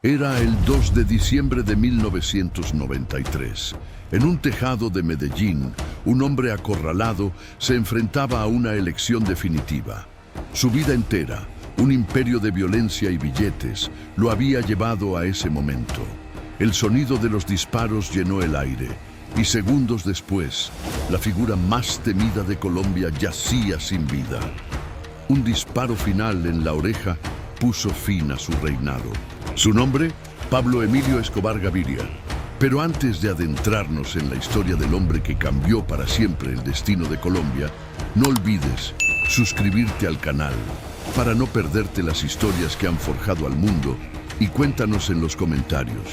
Era el 2 de diciembre de 1993. En un tejado de Medellín, un hombre acorralado se enfrentaba a una elección definitiva. Su vida entera, un imperio de violencia y billetes, lo había llevado a ese momento. El sonido de los disparos llenó el aire, y segundos después, la figura más temida de Colombia yacía sin vida. Un disparo final en la oreja puso fin a su reinado. Su nombre, Pablo Emilio Escobar Gaviria. Pero antes de adentrarnos en la historia del hombre que cambió para siempre el destino de Colombia, no olvides suscribirte al canal para no perderte las historias que han forjado al mundo, y cuéntanos en los comentarios: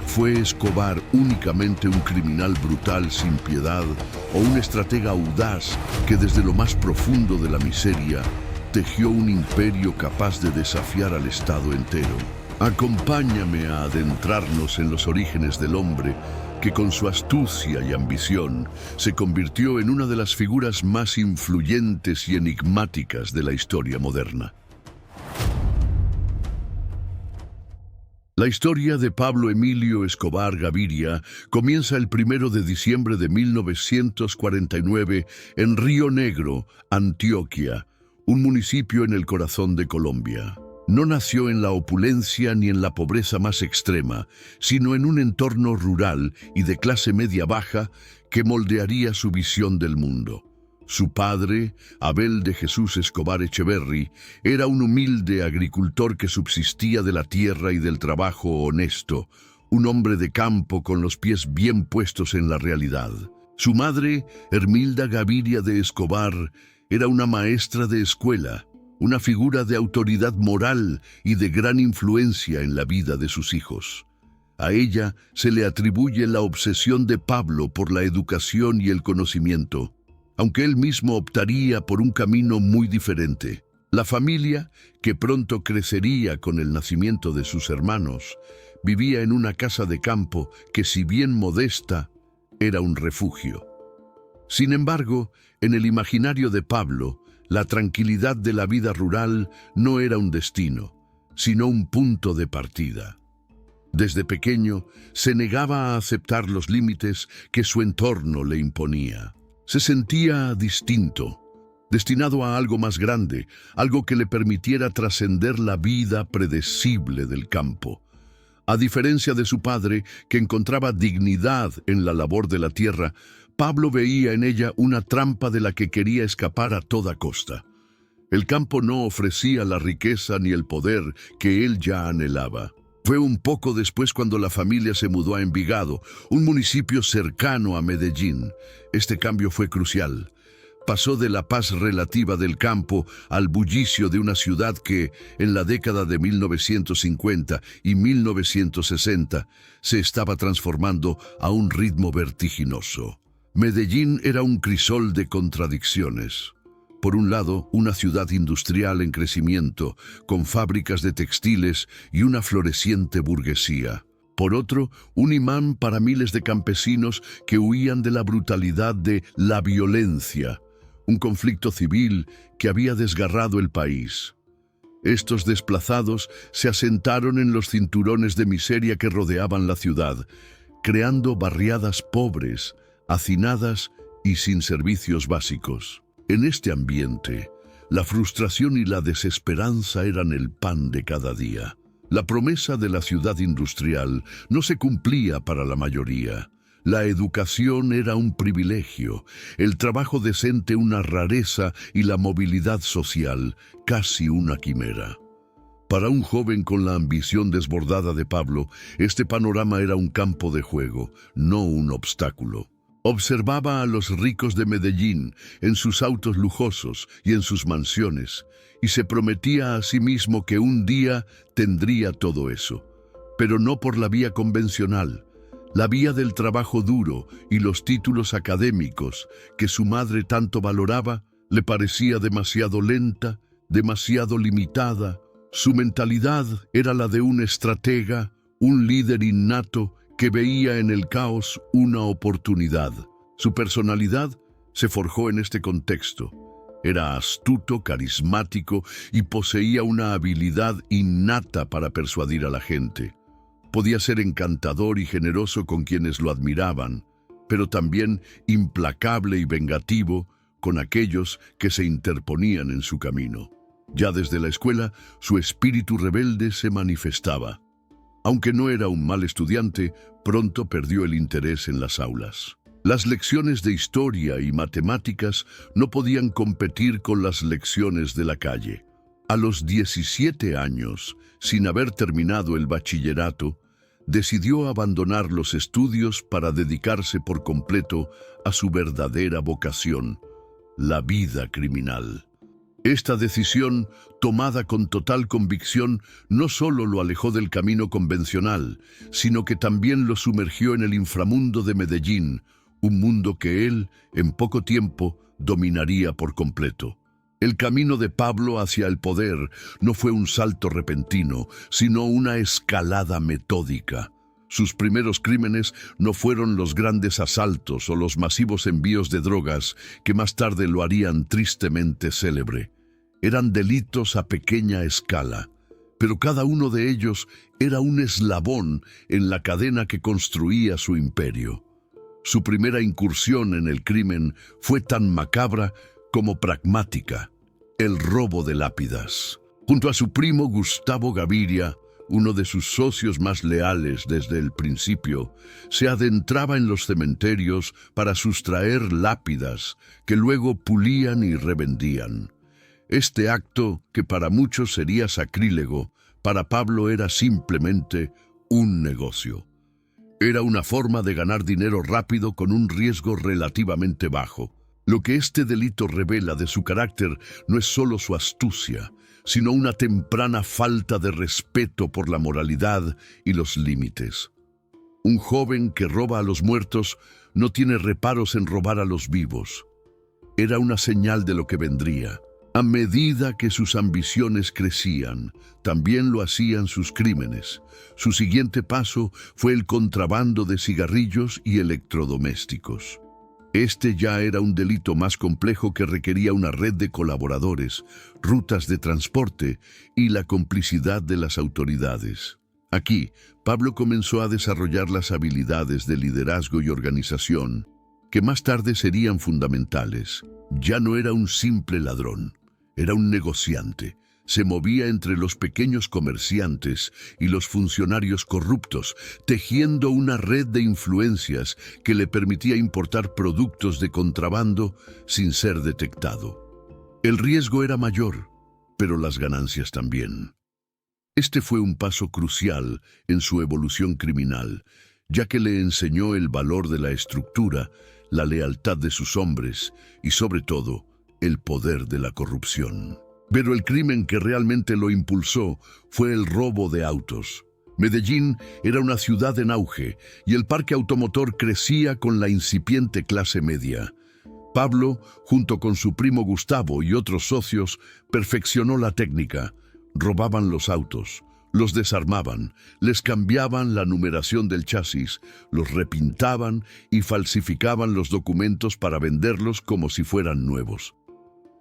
¿fue Escobar únicamente un criminal brutal sin piedad o un estratega audaz que desde lo más profundo de la miseria tejió un imperio capaz de desafiar al Estado entero? Acompáñame a adentrarnos en los orígenes del hombre que con su astucia y ambición se convirtió en una de las figuras más influyentes y enigmáticas de la historia moderna. La historia de Pablo Emilio Escobar Gaviria comienza el 1 de diciembre de 1949 en Río Negro, Antioquia, un municipio en el corazón de Colombia. No nació en la opulencia ni en la pobreza más extrema, sino en un entorno rural y de clase media baja que moldearía su visión del mundo. Su padre, Abel de Jesús Escobar Echeverry, era un humilde agricultor que subsistía de la tierra y del trabajo honesto, un hombre de campo con los pies bien puestos en la realidad. Su madre, Hermilda Gaviria de Escobar, era una maestra de escuela, una figura de autoridad moral y de gran influencia en la vida de sus hijos. A ella se le atribuye la obsesión de Pablo por la educación y el conocimiento, aunque él mismo optaría por un camino muy diferente. La familia, que pronto crecería con el nacimiento de sus hermanos, vivía en una casa de campo que, si bien modesta, era un refugio. Sin embargo, en el imaginario de Pablo, la tranquilidad de la vida rural no era un destino, sino un punto de partida. Desde pequeño, se negaba a aceptar los límites que su entorno le imponía. Se sentía distinto, destinado a algo más grande, algo que le permitiera trascender la vida predecible del campo. A diferencia de su padre, que encontraba dignidad en la labor de la tierra, Pablo veía en ella una trampa de la que quería escapar a toda costa. El campo no ofrecía la riqueza ni el poder que él ya anhelaba. Fue un poco después cuando la familia se mudó a Envigado, un municipio cercano a Medellín. Este cambio fue crucial. Pasó de la paz relativa del campo al bullicio de una ciudad que, en la década de 1950 y 1960, se estaba transformando a un ritmo vertiginoso. Medellín era un crisol de contradicciones. Por un lado, una ciudad industrial en crecimiento, con fábricas de textiles y una floreciente burguesía. Por otro, un imán para miles de campesinos que huían de la brutalidad de la violencia, un conflicto civil que había desgarrado el país. Estos desplazados se asentaron en los cinturones de miseria que rodeaban la ciudad, creando barriadas pobres, hacinadas y sin servicios básicos. En este ambiente, la frustración y la desesperanza eran el pan de cada día. La promesa de la ciudad industrial no se cumplía para la mayoría. La educación era un privilegio, el trabajo decente una rareza y la movilidad social casi una quimera. Para un joven con la ambición desbordada de Pablo, este panorama era un campo de juego, no un obstáculo. Observaba a los ricos de Medellín en sus autos lujosos y en sus mansiones, y se prometía a sí mismo que un día tendría todo eso, pero no por la vía convencional, la vía del trabajo duro y los títulos académicos que su madre tanto valoraba. Le parecía demasiado lenta, demasiado limitada. Su mentalidad era la de un estratega, un líder innato que veía en el caos una oportunidad. Su personalidad se forjó en este contexto. Era astuto, carismático y poseía una habilidad innata para persuadir a la gente. Podía ser encantador y generoso con quienes lo admiraban, pero también implacable y vengativo con aquellos que se interponían en su camino. Ya desde la escuela, su espíritu rebelde se manifestaba. Aunque no era un mal estudiante, pronto perdió el interés en las aulas. Las lecciones de historia y matemáticas no podían competir con las lecciones de la calle. A los 17 años, sin haber terminado el bachillerato, decidió abandonar los estudios para dedicarse por completo a su verdadera vocación, la vida criminal. Esta decisión, tomada con total convicción, no solo lo alejó del camino convencional, sino que también lo sumergió en el inframundo de Medellín, un mundo que él, en poco tiempo, dominaría por completo. El camino de Pablo hacia el poder no fue un salto repentino, sino una escalada metódica. Sus primeros crímenes no fueron los grandes asaltos o los masivos envíos de drogas que más tarde lo harían tristemente célebre. Eran delitos a pequeña escala, pero cada uno de ellos era un eslabón en la cadena que construía su imperio. Su primera incursión en el crimen fue tan macabra como pragmática: el robo de lápidas. Junto a su primo Gustavo Gaviria, uno de sus socios más leales desde el principio, se adentraba en los cementerios para sustraer lápidas que luego pulían y revendían. Este acto, que para muchos sería sacrílego, para Pablo era simplemente un negocio. Era una forma de ganar dinero rápido con un riesgo relativamente bajo. Lo que este delito revela de su carácter no es solo su astucia, sino una temprana falta de respeto por la moralidad y los límites. Un joven que roba a los muertos no tiene reparos en robar a los vivos. Era una señal de lo que vendría. A medida que sus ambiciones crecían, también lo hacían sus crímenes. Su siguiente paso fue el contrabando de cigarrillos y electrodomésticos. Este ya era un delito más complejo que requería una red de colaboradores, rutas de transporte y la complicidad de las autoridades. Aquí, Pablo comenzó a desarrollar las habilidades de liderazgo y organización, que más tarde serían fundamentales. Ya no era un simple ladrón, era un negociante. Se movía entre los pequeños comerciantes y los funcionarios corruptos, tejiendo una red de influencias que le permitía importar productos de contrabando sin ser detectado. El riesgo era mayor, pero las ganancias también. Este fue un paso crucial en su evolución criminal, ya que le enseñó el valor de la estructura, la lealtad de sus hombres y, sobre todo, el poder de la corrupción. Pero el crimen que realmente lo impulsó fue el robo de autos. Medellín era una ciudad en auge y el parque automotor crecía con la incipiente clase media. Pablo, junto con su primo Gustavo y otros socios, perfeccionó la técnica. Robaban los autos, los desarmaban, les cambiaban la numeración del chasis, los repintaban y falsificaban los documentos para venderlos como si fueran nuevos.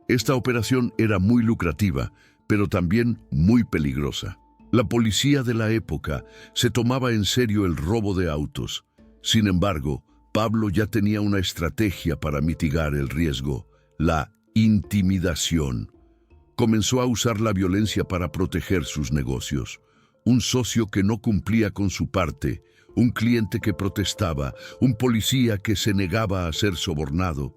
Esta operación era muy lucrativa, pero también muy peligrosa. La policía de la época se tomaba en serio el robo de autos. Sin embargo, Pablo ya tenía una estrategia para mitigar el riesgo: la intimidación. Comenzó a usar la violencia para proteger sus negocios. Un socio que no cumplía con su parte, un cliente que protestaba, un policía que se negaba a ser sobornado.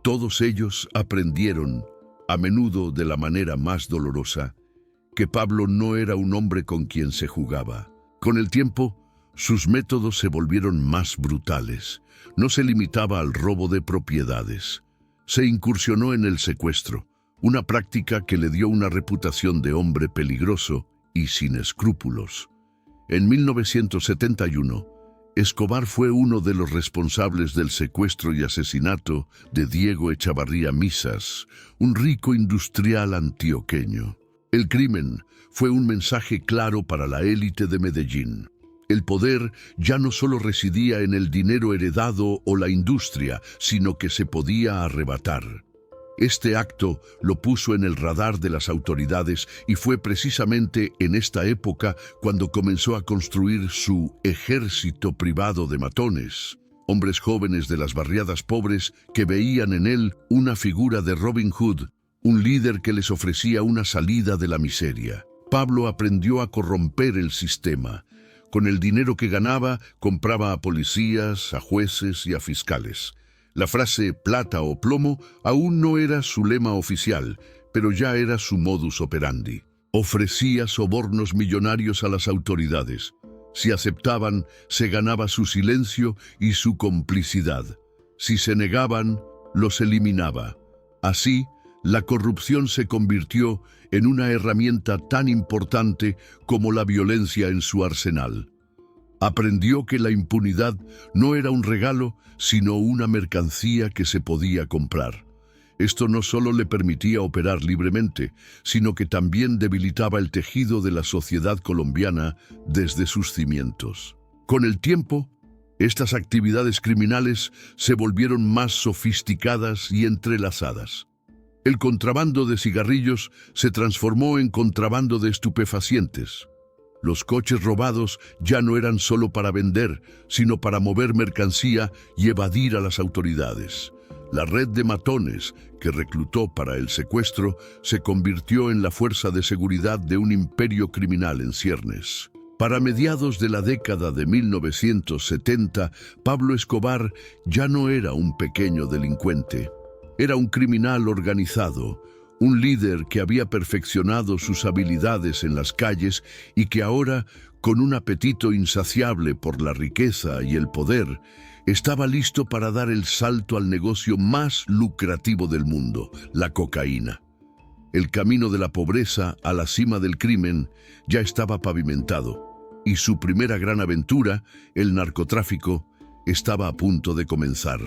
Todos ellos aprendieron, a menudo de la manera más dolorosa, que Pablo no era un hombre con quien se jugaba. Con el tiempo, sus métodos se volvieron más brutales. No se limitaba al robo de propiedades. Se incursionó en el secuestro, una práctica que le dio una reputación de hombre peligroso y sin escrúpulos. En 1971, Escobar fue uno de los responsables del secuestro y asesinato de Diego Echavarría Misas, un rico industrial antioqueño. El crimen fue un mensaje claro para la élite de Medellín. El poder ya no solo residía en el dinero heredado o la industria, sino que se podía arrebatar. Este acto lo puso en el radar de las autoridades y fue precisamente en esta época cuando comenzó a construir su ejército privado de matones, hombres jóvenes de las barriadas pobres que veían en él una figura de Robin Hood, un líder que les ofrecía una salida de la miseria. Pablo aprendió a corromper el sistema. Con el dinero que ganaba, compraba a policías, a jueces y a fiscales. La frase plata o plomo aún no era su lema oficial, pero ya era su modus operandi. Ofrecía sobornos millonarios a las autoridades. Si aceptaban, se ganaba su silencio y su complicidad. Si se negaban, los eliminaba. Así, la corrupción se convirtió en una herramienta tan importante como la violencia en su arsenal. Aprendió que la impunidad no era un regalo, sino una mercancía que se podía comprar. Esto no solo le permitía operar libremente, sino que también debilitaba el tejido de la sociedad colombiana desde sus cimientos. Con el tiempo, estas actividades criminales se volvieron más sofisticadas y entrelazadas. El contrabando de cigarrillos se transformó en contrabando de estupefacientes. Los coches robados ya no eran solo para vender, sino para mover mercancía y evadir a las autoridades. La red de matones que reclutó para el secuestro se convirtió en la fuerza de seguridad de un imperio criminal en ciernes. Para mediados de la década de 1970, Pablo Escobar ya no era un pequeño delincuente. Era un criminal organizado, un líder que había perfeccionado sus habilidades en las calles y que ahora, con un apetito insaciable por la riqueza y el poder, estaba listo para dar el salto al negocio más lucrativo del mundo, la cocaína. El camino de la pobreza a la cima del crimen ya estaba pavimentado, y su primera gran aventura, el narcotráfico, estaba a punto de comenzar.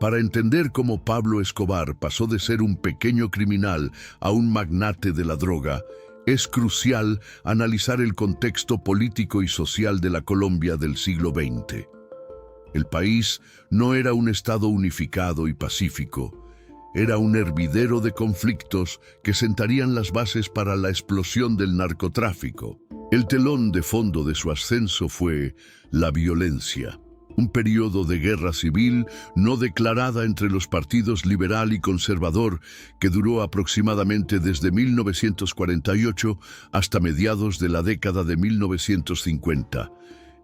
Para entender cómo Pablo Escobar pasó de ser un pequeño criminal a un magnate de la droga, es crucial analizar el contexto político y social de la Colombia del siglo XX. El país no era un estado unificado y pacífico, era un hervidero de conflictos que sentarían las bases para la explosión del narcotráfico. El telón de fondo de su ascenso fue la violencia. Un periodo de guerra civil no declarada entre los partidos liberal y conservador que duró aproximadamente desde 1948 hasta mediados de la década de 1950.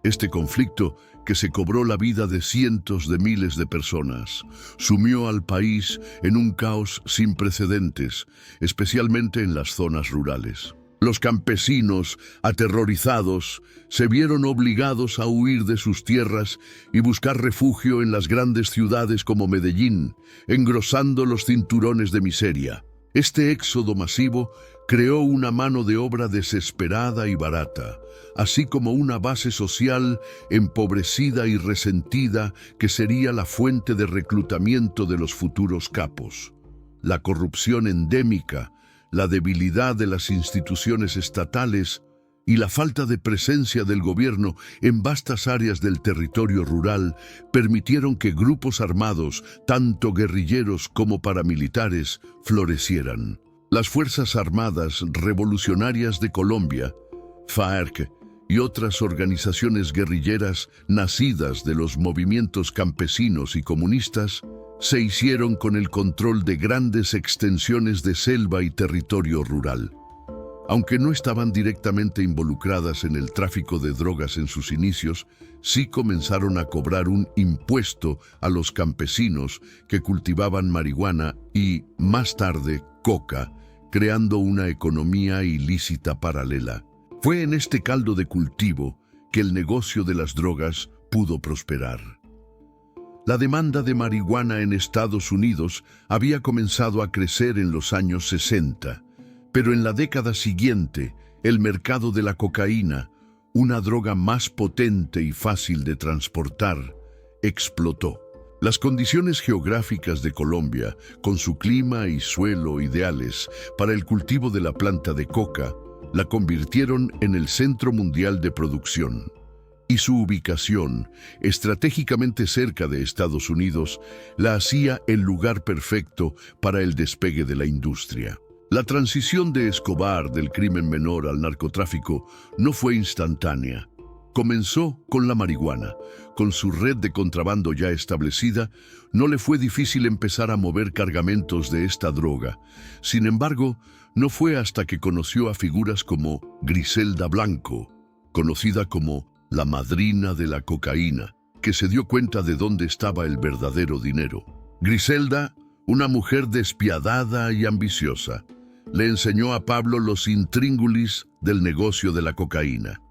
Este conflicto, que se cobró la vida de cientos de miles de personas, sumió al país en un caos sin precedentes, especialmente en las zonas rurales. Los campesinos, aterrorizados, se vieron obligados a huir de sus tierras y buscar refugio en las grandes ciudades como Medellín, engrosando los cinturones de miseria. Este éxodo masivo creó una mano de obra desesperada y barata, así como una base social empobrecida y resentida que sería la fuente de reclutamiento de los futuros capos. La corrupción endémica, la debilidad de las instituciones estatales y la falta de presencia del gobierno en vastas áreas del territorio rural permitieron que grupos armados, tanto guerrilleros como paramilitares, florecieran. Las Fuerzas Armadas Revolucionarias de Colombia, FARC, y otras organizaciones guerrilleras nacidas de los movimientos campesinos y comunistas, se hicieron con el control de grandes extensiones de selva y territorio rural. Aunque no estaban directamente involucradas en el tráfico de drogas en sus inicios, sí comenzaron a cobrar un impuesto a los campesinos que cultivaban marihuana y, más tarde, coca, creando una economía ilícita paralela. Fue en este caldo de cultivo que el negocio de las drogas pudo prosperar. La demanda de marihuana en Estados Unidos había comenzado a crecer en los años 60, pero en la década siguiente, el mercado de la cocaína, una droga más potente y fácil de transportar, explotó. Las condiciones geográficas de Colombia, con su clima y suelo ideales para el cultivo de la planta de coca, la convirtieron en el centro mundial de producción. y su ubicación, estratégicamente cerca de Estados Unidos, la hacía el lugar perfecto para el despegue de la industria. La transición de Escobar del crimen menor al narcotráfico no fue instantánea. Comenzó con la marihuana. Con su red de contrabando ya establecida, no le fue difícil empezar a mover cargamentos de esta droga. Sin embargo, no fue hasta que conoció a figuras como Griselda Blanco, conocida como la madrina de la cocaína, que se dio cuenta de dónde estaba el verdadero dinero. Griselda, una mujer despiadada y ambiciosa, le enseñó a Pablo los intríngulis del negocio de la cocaína.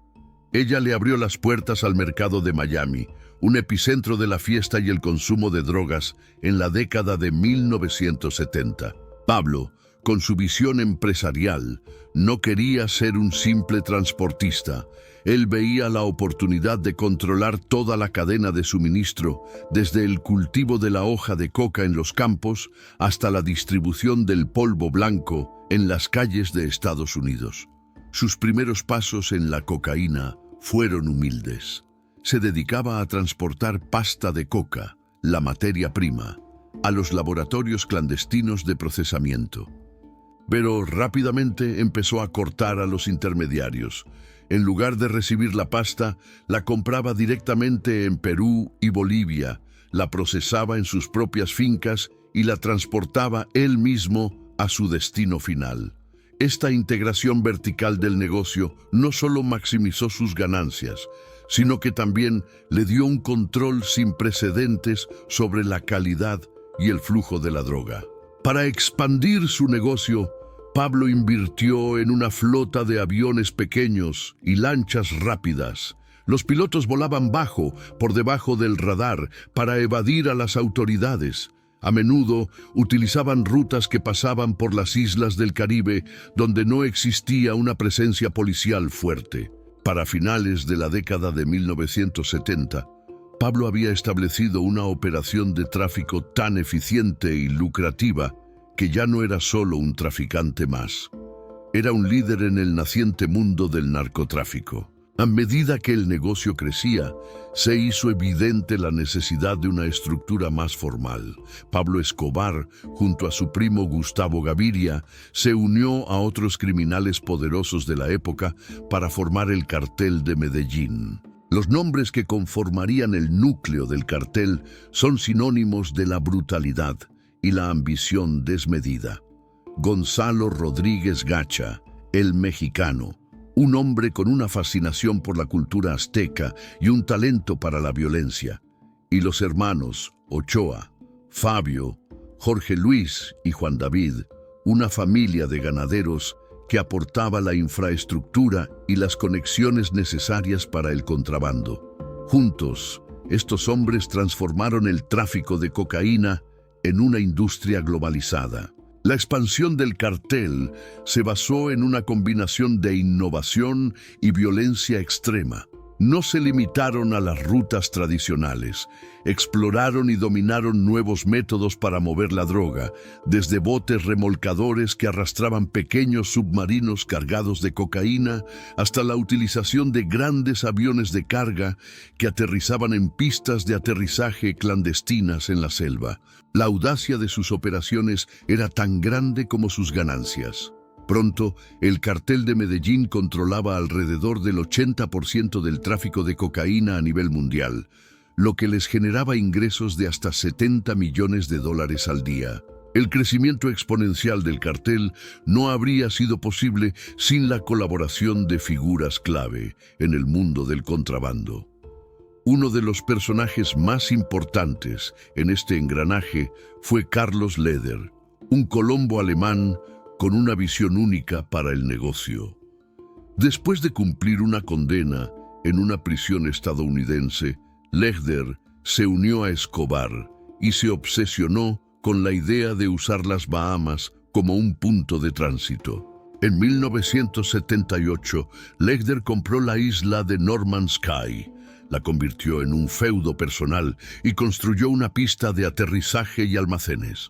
Ella le abrió las puertas al mercado de Miami, un epicentro de la fiesta y el consumo de drogas en la década de 1970. Pablo, con su visión empresarial, no quería ser un simple transportista. Él veía la oportunidad de controlar toda la cadena de suministro, desde el cultivo de la hoja de coca en los campos hasta la distribución del polvo blanco en las calles de Estados Unidos. Sus primeros pasos en la cocaína fueron humildes. Se dedicaba a transportar pasta de coca, la materia prima, a los laboratorios clandestinos de procesamiento. Pero rápidamente empezó a cortar a los intermediarios. En lugar de recibir la pasta, la compraba directamente en Perú y Bolivia, la procesaba en sus propias fincas y la transportaba él mismo a su destino final. Esta integración vertical del negocio no solo maximizó sus ganancias, sino que también le dio un control sin precedentes sobre la calidad y el flujo de la droga. Para expandir su negocio, Pablo invirtió en una flota de aviones pequeños y lanchas rápidas. Los pilotos volaban por debajo del radar, para evadir a las autoridades. A menudo utilizaban rutas que pasaban por las islas del Caribe, donde no existía una presencia policial fuerte. Para finales de la década de 1970, Pablo había establecido una operación de tráfico tan eficiente y lucrativa que ya no era solo un traficante más. Era un líder en el naciente mundo del narcotráfico. A medida que el negocio crecía, se hizo evidente la necesidad de una estructura más formal. Pablo Escobar, junto a su primo Gustavo Gaviria, se unió a otros criminales poderosos de la época para formar el Cartel de Medellín. Los nombres que conformarían el núcleo del cartel son sinónimos de la brutalidad y la ambición desmedida. Gonzalo Rodríguez Gacha, el mexicano, un hombre con una fascinación por la cultura azteca y un talento para la violencia. Y los hermanos Ochoa, Fabio, Jorge Luis y Juan David, una familia de ganaderos que aportaba la infraestructura y las conexiones necesarias para el contrabando. Juntos, estos hombres transformaron el tráfico de cocaína en una industria globalizada. La expansión del cartel se basó en una combinación de innovación y violencia extrema. No se limitaron a las rutas tradicionales, exploraron y dominaron nuevos métodos para mover la droga, desde botes remolcadores que arrastraban pequeños submarinos cargados de cocaína, hasta la utilización de grandes aviones de carga que aterrizaban en pistas de aterrizaje clandestinas en la selva. La audacia de sus operaciones era tan grande como sus ganancias. Pronto, el cartel de Medellín controlaba alrededor del 80% del tráfico de cocaína a nivel mundial, lo que les generaba ingresos de hasta $70 millones al día. El crecimiento exponencial del cartel no habría sido posible sin la colaboración de figuras clave en el mundo del contrabando. Uno de los personajes más importantes en este engranaje fue Carlos Leder, un colombo alemán con una visión única para el negocio. Después de cumplir una condena en una prisión estadounidense, Leder se unió a Escobar y se obsesionó con la idea de usar las Bahamas como un punto de tránsito. En 1978, Leder compró la isla de Norman's Cay, la convirtió en un feudo personal y construyó una pista de aterrizaje y almacenes.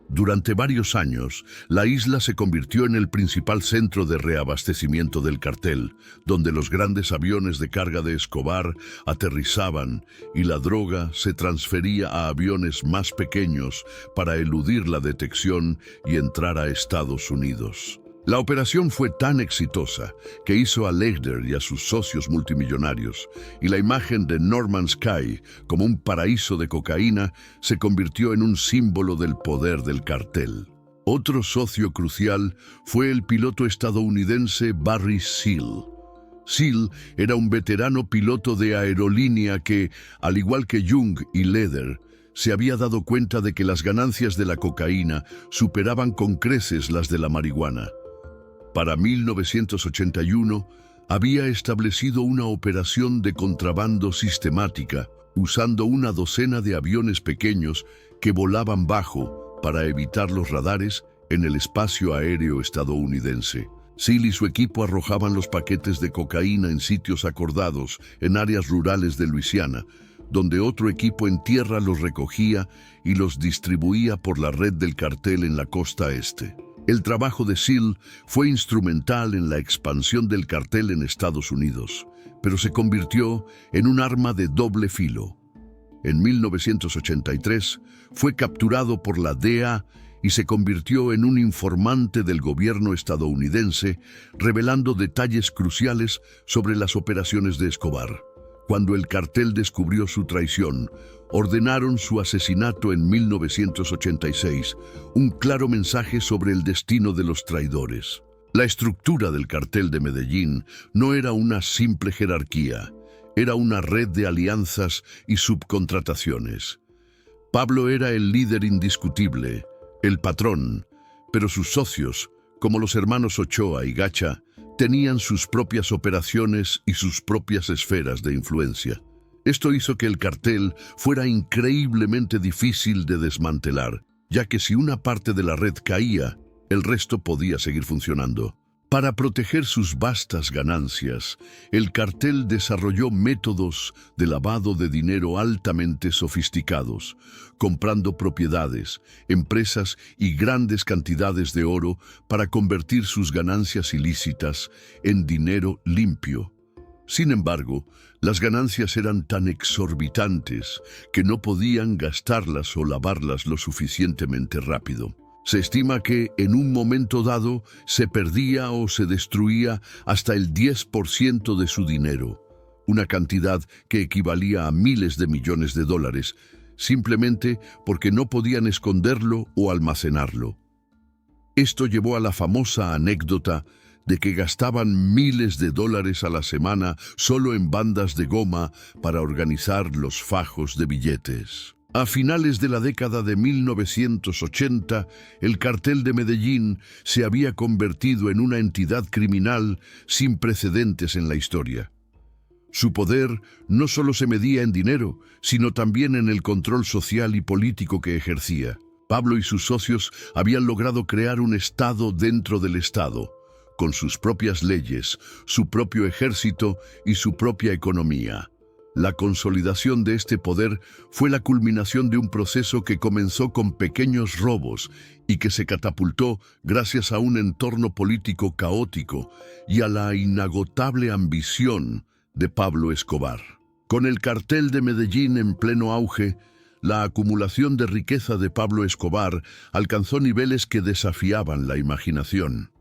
Durante varios años, la isla se convirtió en el principal centro de reabastecimiento del cartel, donde los grandes aviones de carga de Escobar aterrizaban y la droga se transfería a aviones más pequeños para eludir la detección y entrar a Estados Unidos. La operación fue tan exitosa que hizo a Legler y a sus socios multimillonarios, y la imagen de Norman's Cay como un paraíso de cocaína se convirtió en un símbolo del poder del cartel. Otro socio crucial fue el piloto estadounidense Barry Seal. Seal era un veterano piloto de aerolínea que, al igual que Young y Leder, se había dado cuenta de que las ganancias de la cocaína superaban con creces las de la marihuana. Para 1981, había establecido una operación de contrabando sistemática, usando una docena de aviones pequeños que volaban bajo para evitar los radares en el espacio aéreo estadounidense. Seal y su equipo arrojaban los paquetes de cocaína en sitios acordados en áreas rurales de Luisiana, donde otro equipo en tierra los recogía y los distribuía por la red del cartel en la costa este. El trabajo de Seal fue instrumental en la expansión del cartel en Estados Unidos, pero se convirtió en un arma de doble filo. En 1983 fue capturado por la DEA y se convirtió en un informante del gobierno estadounidense, revelando detalles cruciales sobre las operaciones de Escobar. Cuando el cartel descubrió su traición, ordenaron su asesinato en 1986, un claro mensaje sobre el destino de los traidores. La estructura del cartel de Medellín no era una simple jerarquía, era una red de alianzas y subcontrataciones. Pablo era el líder indiscutible, el patrón, pero sus socios, como los hermanos Ochoa y Gacha, tenían sus propias operaciones y sus propias esferas de influencia. Esto hizo que el cartel fuera increíblemente difícil de desmantelar, ya que si una parte de la red caía, el resto podía seguir funcionando. Para proteger sus vastas ganancias, el cartel desarrolló métodos de lavado de dinero altamente sofisticados, comprando propiedades, empresas y grandes cantidades de oro para convertir sus ganancias ilícitas en dinero limpio. Sin embargo, las ganancias eran tan exorbitantes que no podían gastarlas o lavarlas lo suficientemente rápido. Se estima que en un momento dado se perdía o se destruía hasta el 10% de su dinero, una cantidad que equivalía a miles de millones de dólares, simplemente porque no podían esconderlo o almacenarlo. Esto llevó a la famosa anécdota de que gastaban miles de dólares a la semana solo en bandas de goma para organizar los fajos de billetes. A finales de la década de 1980, el cartel de Medellín se había convertido en una entidad criminal sin precedentes en la historia. Su poder no solo se medía en dinero, sino también en el control social y político que ejercía. Pablo y sus socios habían logrado crear un Estado dentro del Estado, con sus propias leyes, su propio ejército y su propia economía. La consolidación de este poder fue la culminación de un proceso que comenzó con pequeños robos y que se catapultó gracias a un entorno político caótico y a la inagotable ambición de Pablo Escobar. Con el cartel de Medellín en pleno auge, la acumulación de riqueza de Pablo Escobar alcanzó niveles que desafiaban la imaginación.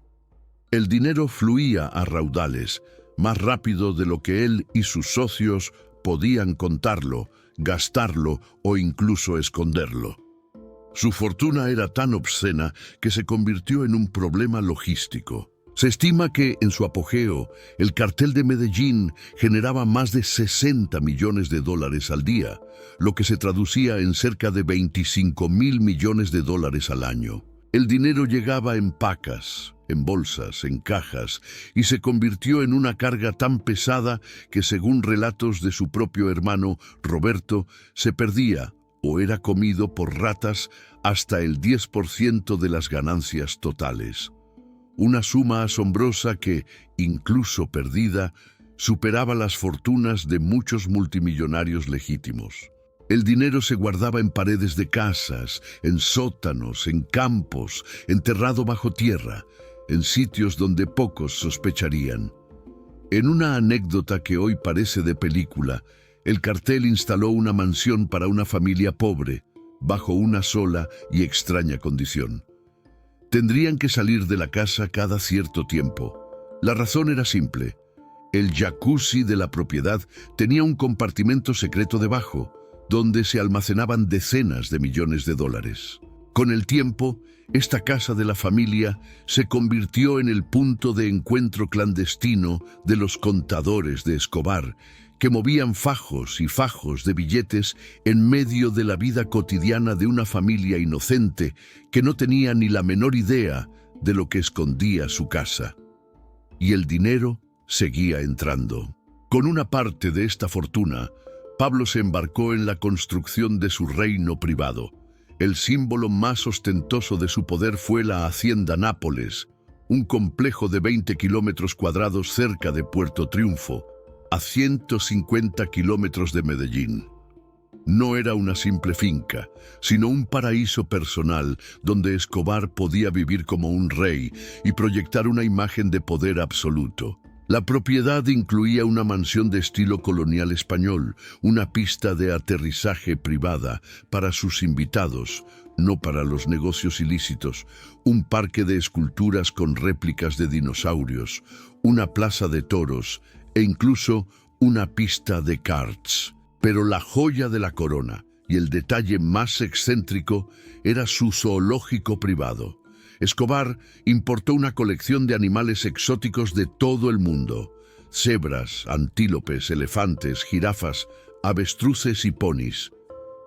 El dinero fluía a raudales, más rápido de lo que él y sus socios podían contarlo, gastarlo o incluso esconderlo. Su fortuna era tan obscena que se convirtió en un problema logístico. Se estima que, en su apogeo, el cartel de Medellín generaba más de 60 millones de dólares al día, lo que se traducía en cerca de 25.000 millones de dólares al año. El dinero llegaba en pacas, en bolsas, en cajas, y se convirtió en una carga tan pesada que, según relatos de su propio hermano, Roberto, se perdía o era comido por ratas hasta el 10% de las ganancias totales. Una suma asombrosa que, incluso perdida, superaba las fortunas de muchos multimillonarios legítimos. El dinero se guardaba en paredes de casas, en sótanos, en campos, enterrado bajo tierra, en sitios donde pocos sospecharían. En una anécdota que hoy parece de película, el cartel instaló una mansión para una familia pobre, bajo una sola y extraña condición. Tendrían que salir de la casa cada cierto tiempo. La razón era simple. El jacuzzi de la propiedad tenía un compartimento secreto debajo, donde se almacenaban decenas de millones de dólares. Con el tiempo, esta casa de la familia se convirtió en el punto de encuentro clandestino de los contadores de Escobar, que movían fajos y fajos de billetes en medio de la vida cotidiana de una familia inocente que no tenía ni la menor idea de lo que escondía su casa. Y el dinero seguía entrando. Con una parte de esta fortuna, Pablo se embarcó en la construcción de su reino privado. El símbolo más ostentoso de su poder fue la Hacienda Nápoles, un complejo de 20 kilómetros cuadrados cerca de Puerto Triunfo, a 150 kilómetros de Medellín. No era una simple finca, sino un paraíso personal donde Escobar podía vivir como un rey y proyectar una imagen de poder absoluto. La propiedad incluía una mansión de estilo colonial español, una pista de aterrizaje privada para sus invitados, no para los negocios ilícitos, un parque de esculturas con réplicas de dinosaurios, una plaza de toros e incluso una pista de karts. Pero la joya de la corona y el detalle más excéntrico era su zoológico privado. Escobar importó una colección de animales exóticos de todo el mundo: cebras, antílopes, elefantes, jirafas, avestruces y ponis.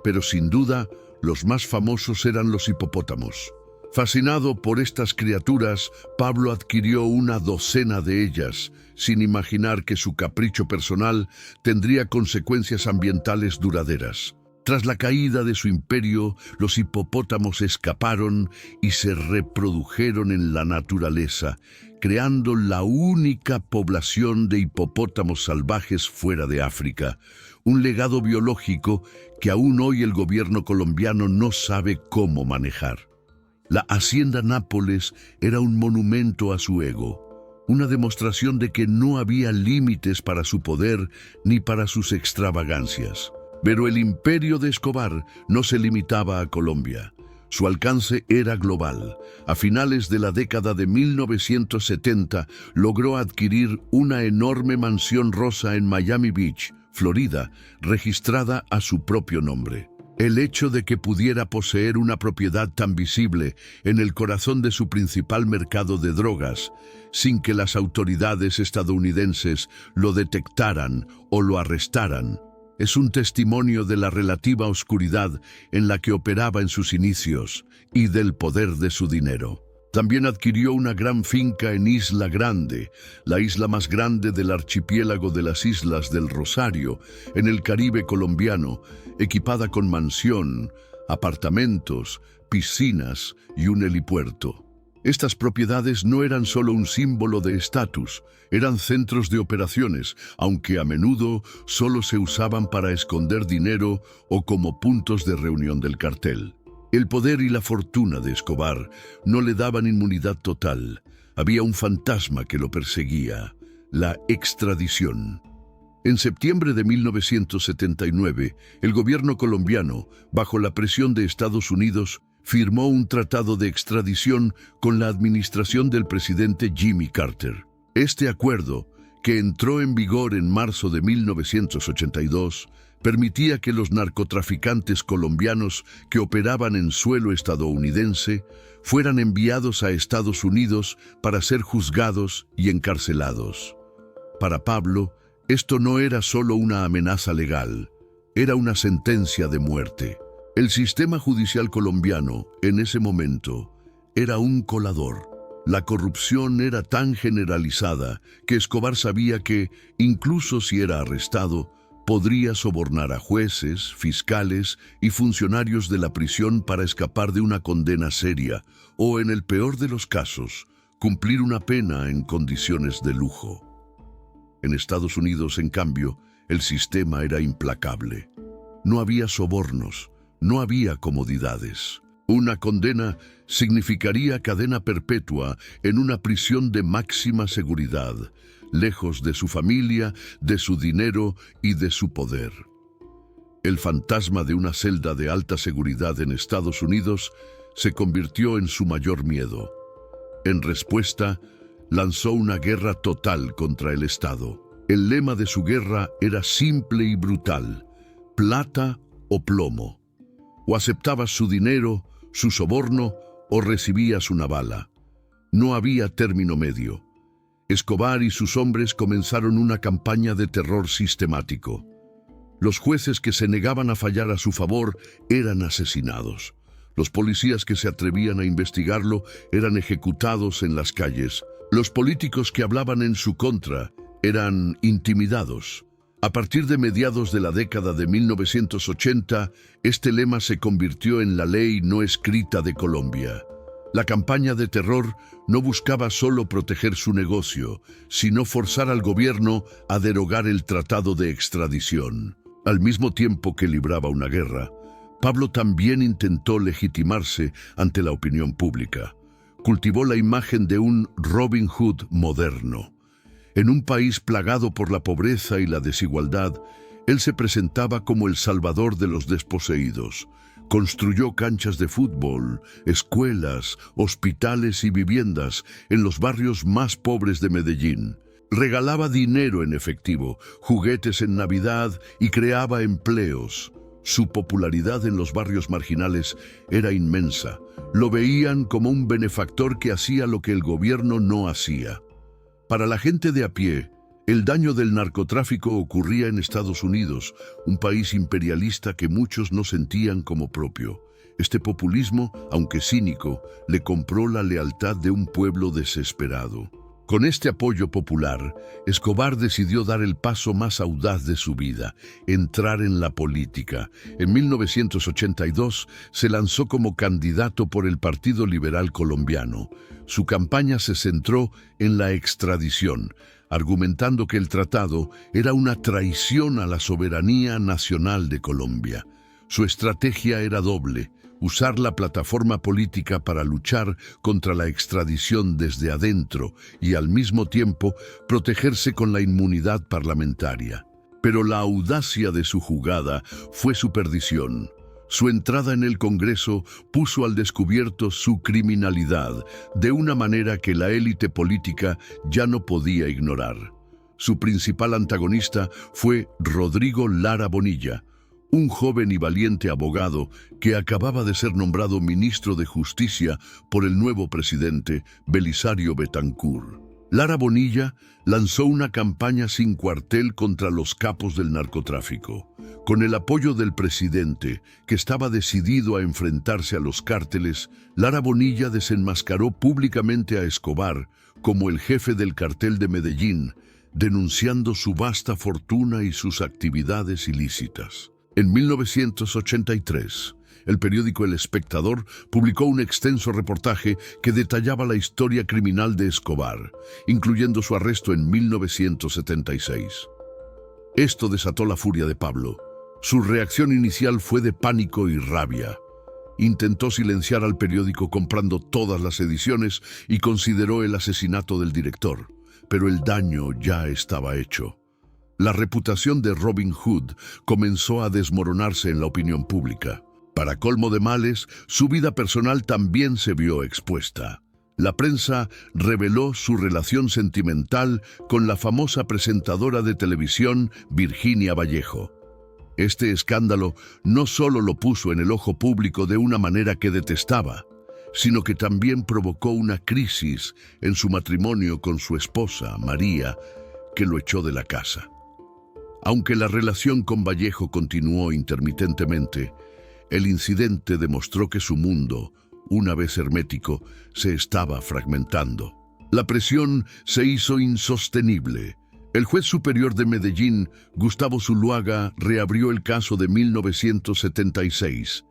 Pero sin duda, los más famosos eran los hipopótamos. Fascinado por estas criaturas, Pablo adquirió una docena de ellas, sin imaginar que su capricho personal tendría consecuencias ambientales duraderas. Tras la caída de su imperio, los hipopótamos escaparon y se reprodujeron en la naturaleza, creando la única población de hipopótamos salvajes fuera de África, un legado biológico que aún hoy el gobierno colombiano no sabe cómo manejar. La Hacienda Nápoles era un monumento a su ego, una demostración de que no había límites para su poder ni para sus extravagancias. Pero el imperio de Escobar no se limitaba a Colombia. Su alcance era global. A finales de la década de 1970, logró adquirir una enorme mansión rosa en Miami Beach, Florida, registrada a su propio nombre. El hecho de que pudiera poseer una propiedad tan visible en el corazón de su principal mercado de drogas, sin que las autoridades estadounidenses lo detectaran o lo arrestaran, es un testimonio de la relativa oscuridad en la que operaba en sus inicios y del poder de su dinero. También adquirió una gran finca en Isla Grande, la isla más grande del archipiélago de las Islas del Rosario, en el Caribe colombiano, equipada con mansión, apartamentos, piscinas y un helipuerto. Estas propiedades no eran solo un símbolo de estatus, eran centros de operaciones, aunque a menudo solo se usaban para esconder dinero o como puntos de reunión del cartel. El poder y la fortuna de Escobar no le daban inmunidad total. Había un fantasma que lo perseguía: la extradición. En septiembre de 1979, el gobierno colombiano, bajo la presión de Estados Unidos, firmó un tratado de extradición con la administración del presidente Jimmy Carter. Este acuerdo, que entró en vigor en marzo de 1982, permitía que los narcotraficantes colombianos que operaban en suelo estadounidense fueran enviados a Estados Unidos para ser juzgados y encarcelados. Para Pablo, esto no era solo una amenaza legal, era una sentencia de muerte. El sistema judicial colombiano, en ese momento, era un colador. La corrupción era tan generalizada que Escobar sabía que, incluso si era arrestado, podría sobornar a jueces, fiscales y funcionarios de la prisión para escapar de una condena seria o, en el peor de los casos, cumplir una pena en condiciones de lujo. En Estados Unidos, en cambio, el sistema era implacable. No había sobornos, no había comodidades. Una condena significaría cadena perpetua en una prisión de máxima seguridad, lejos de su familia, de su dinero y de su poder. El fantasma de una celda de alta seguridad en Estados Unidos se convirtió en su mayor miedo. En respuesta, lanzó una guerra total contra el Estado. El lema de su guerra era simple y brutal: plata o plomo. O aceptabas su dinero, su soborno, o recibías una bala. No había término medio. Escobar y sus hombres comenzaron una campaña de terror sistemático. Los jueces que se negaban a fallar a su favor eran asesinados. Los policías que se atrevían a investigarlo eran ejecutados en las calles. Los políticos que hablaban en su contra eran intimidados. A partir de mediados de la década de 1980, este lema se convirtió en la ley no escrita de Colombia. La campaña de terror no buscaba solo proteger su negocio, sino forzar al gobierno a derogar el tratado de extradición. Al mismo tiempo que libraba una guerra, Pablo también intentó legitimarse ante la opinión pública. Cultivó la imagen de un Robin Hood moderno. En un país plagado por la pobreza y la desigualdad, él se presentaba como el salvador de los desposeídos. Construyó canchas de fútbol, escuelas, hospitales y viviendas en los barrios más pobres de Medellín. Regalaba dinero en efectivo, juguetes en Navidad y creaba empleos. Su popularidad en los barrios marginales era inmensa. Lo veían como un benefactor que hacía lo que el gobierno no hacía. Para la gente de a pie, el daño del narcotráfico ocurría en Estados Unidos, un país imperialista que muchos no sentían como propio. Este populismo, aunque cínico, le compró la lealtad de un pueblo desesperado. Con este apoyo popular, Escobar decidió dar el paso más audaz de su vida: entrar en la política. En 1982 se lanzó como candidato por el Partido Liberal Colombiano. Su campaña se centró en la extradición, argumentando que el tratado era una traición a la soberanía nacional de Colombia. Su estrategia era doble: usar la plataforma política para luchar contra la extradición desde adentro y al mismo tiempo protegerse con la inmunidad parlamentaria. Pero la audacia de su jugada fue su perdición. Su entrada en el Congreso puso al descubierto su criminalidad de una manera que la élite política ya no podía ignorar. Su principal antagonista fue Rodrigo Lara Bonilla, un joven y valiente abogado que acababa de ser nombrado ministro de Justicia por el nuevo presidente Belisario Betancur. Lara Bonilla lanzó una campaña sin cuartel contra los capos del narcotráfico. Con el apoyo del presidente, que estaba decidido a enfrentarse a los cárteles, Lara Bonilla desenmascaró públicamente a Escobar como el jefe del cartel de Medellín, denunciando su vasta fortuna y sus actividades ilícitas. En 1983, el periódico El Espectador publicó un extenso reportaje que detallaba la historia criminal de Escobar, incluyendo su arresto en 1976. Esto desató la furia de Pablo. Su reacción inicial fue de pánico y rabia. Intentó silenciar al periódico comprando todas las ediciones y consideró el asesinato del director, pero el daño ya estaba hecho. La reputación de Robin Hood comenzó a desmoronarse en la opinión pública. Para colmo de males, su vida personal también se vio expuesta. La prensa reveló su relación sentimental con la famosa presentadora de televisión Virginia Vallejo. Este escándalo no solo lo puso en el ojo público de una manera que detestaba, sino que también provocó una crisis en su matrimonio con su esposa, María, que lo echó de la casa. Aunque la relación con Vallejo continuó intermitentemente, el incidente demostró que su mundo, una vez hermético, se estaba fragmentando. La presión se hizo insostenible. El juez superior de Medellín, Gustavo Zuluaga, reabrió el caso de 1976.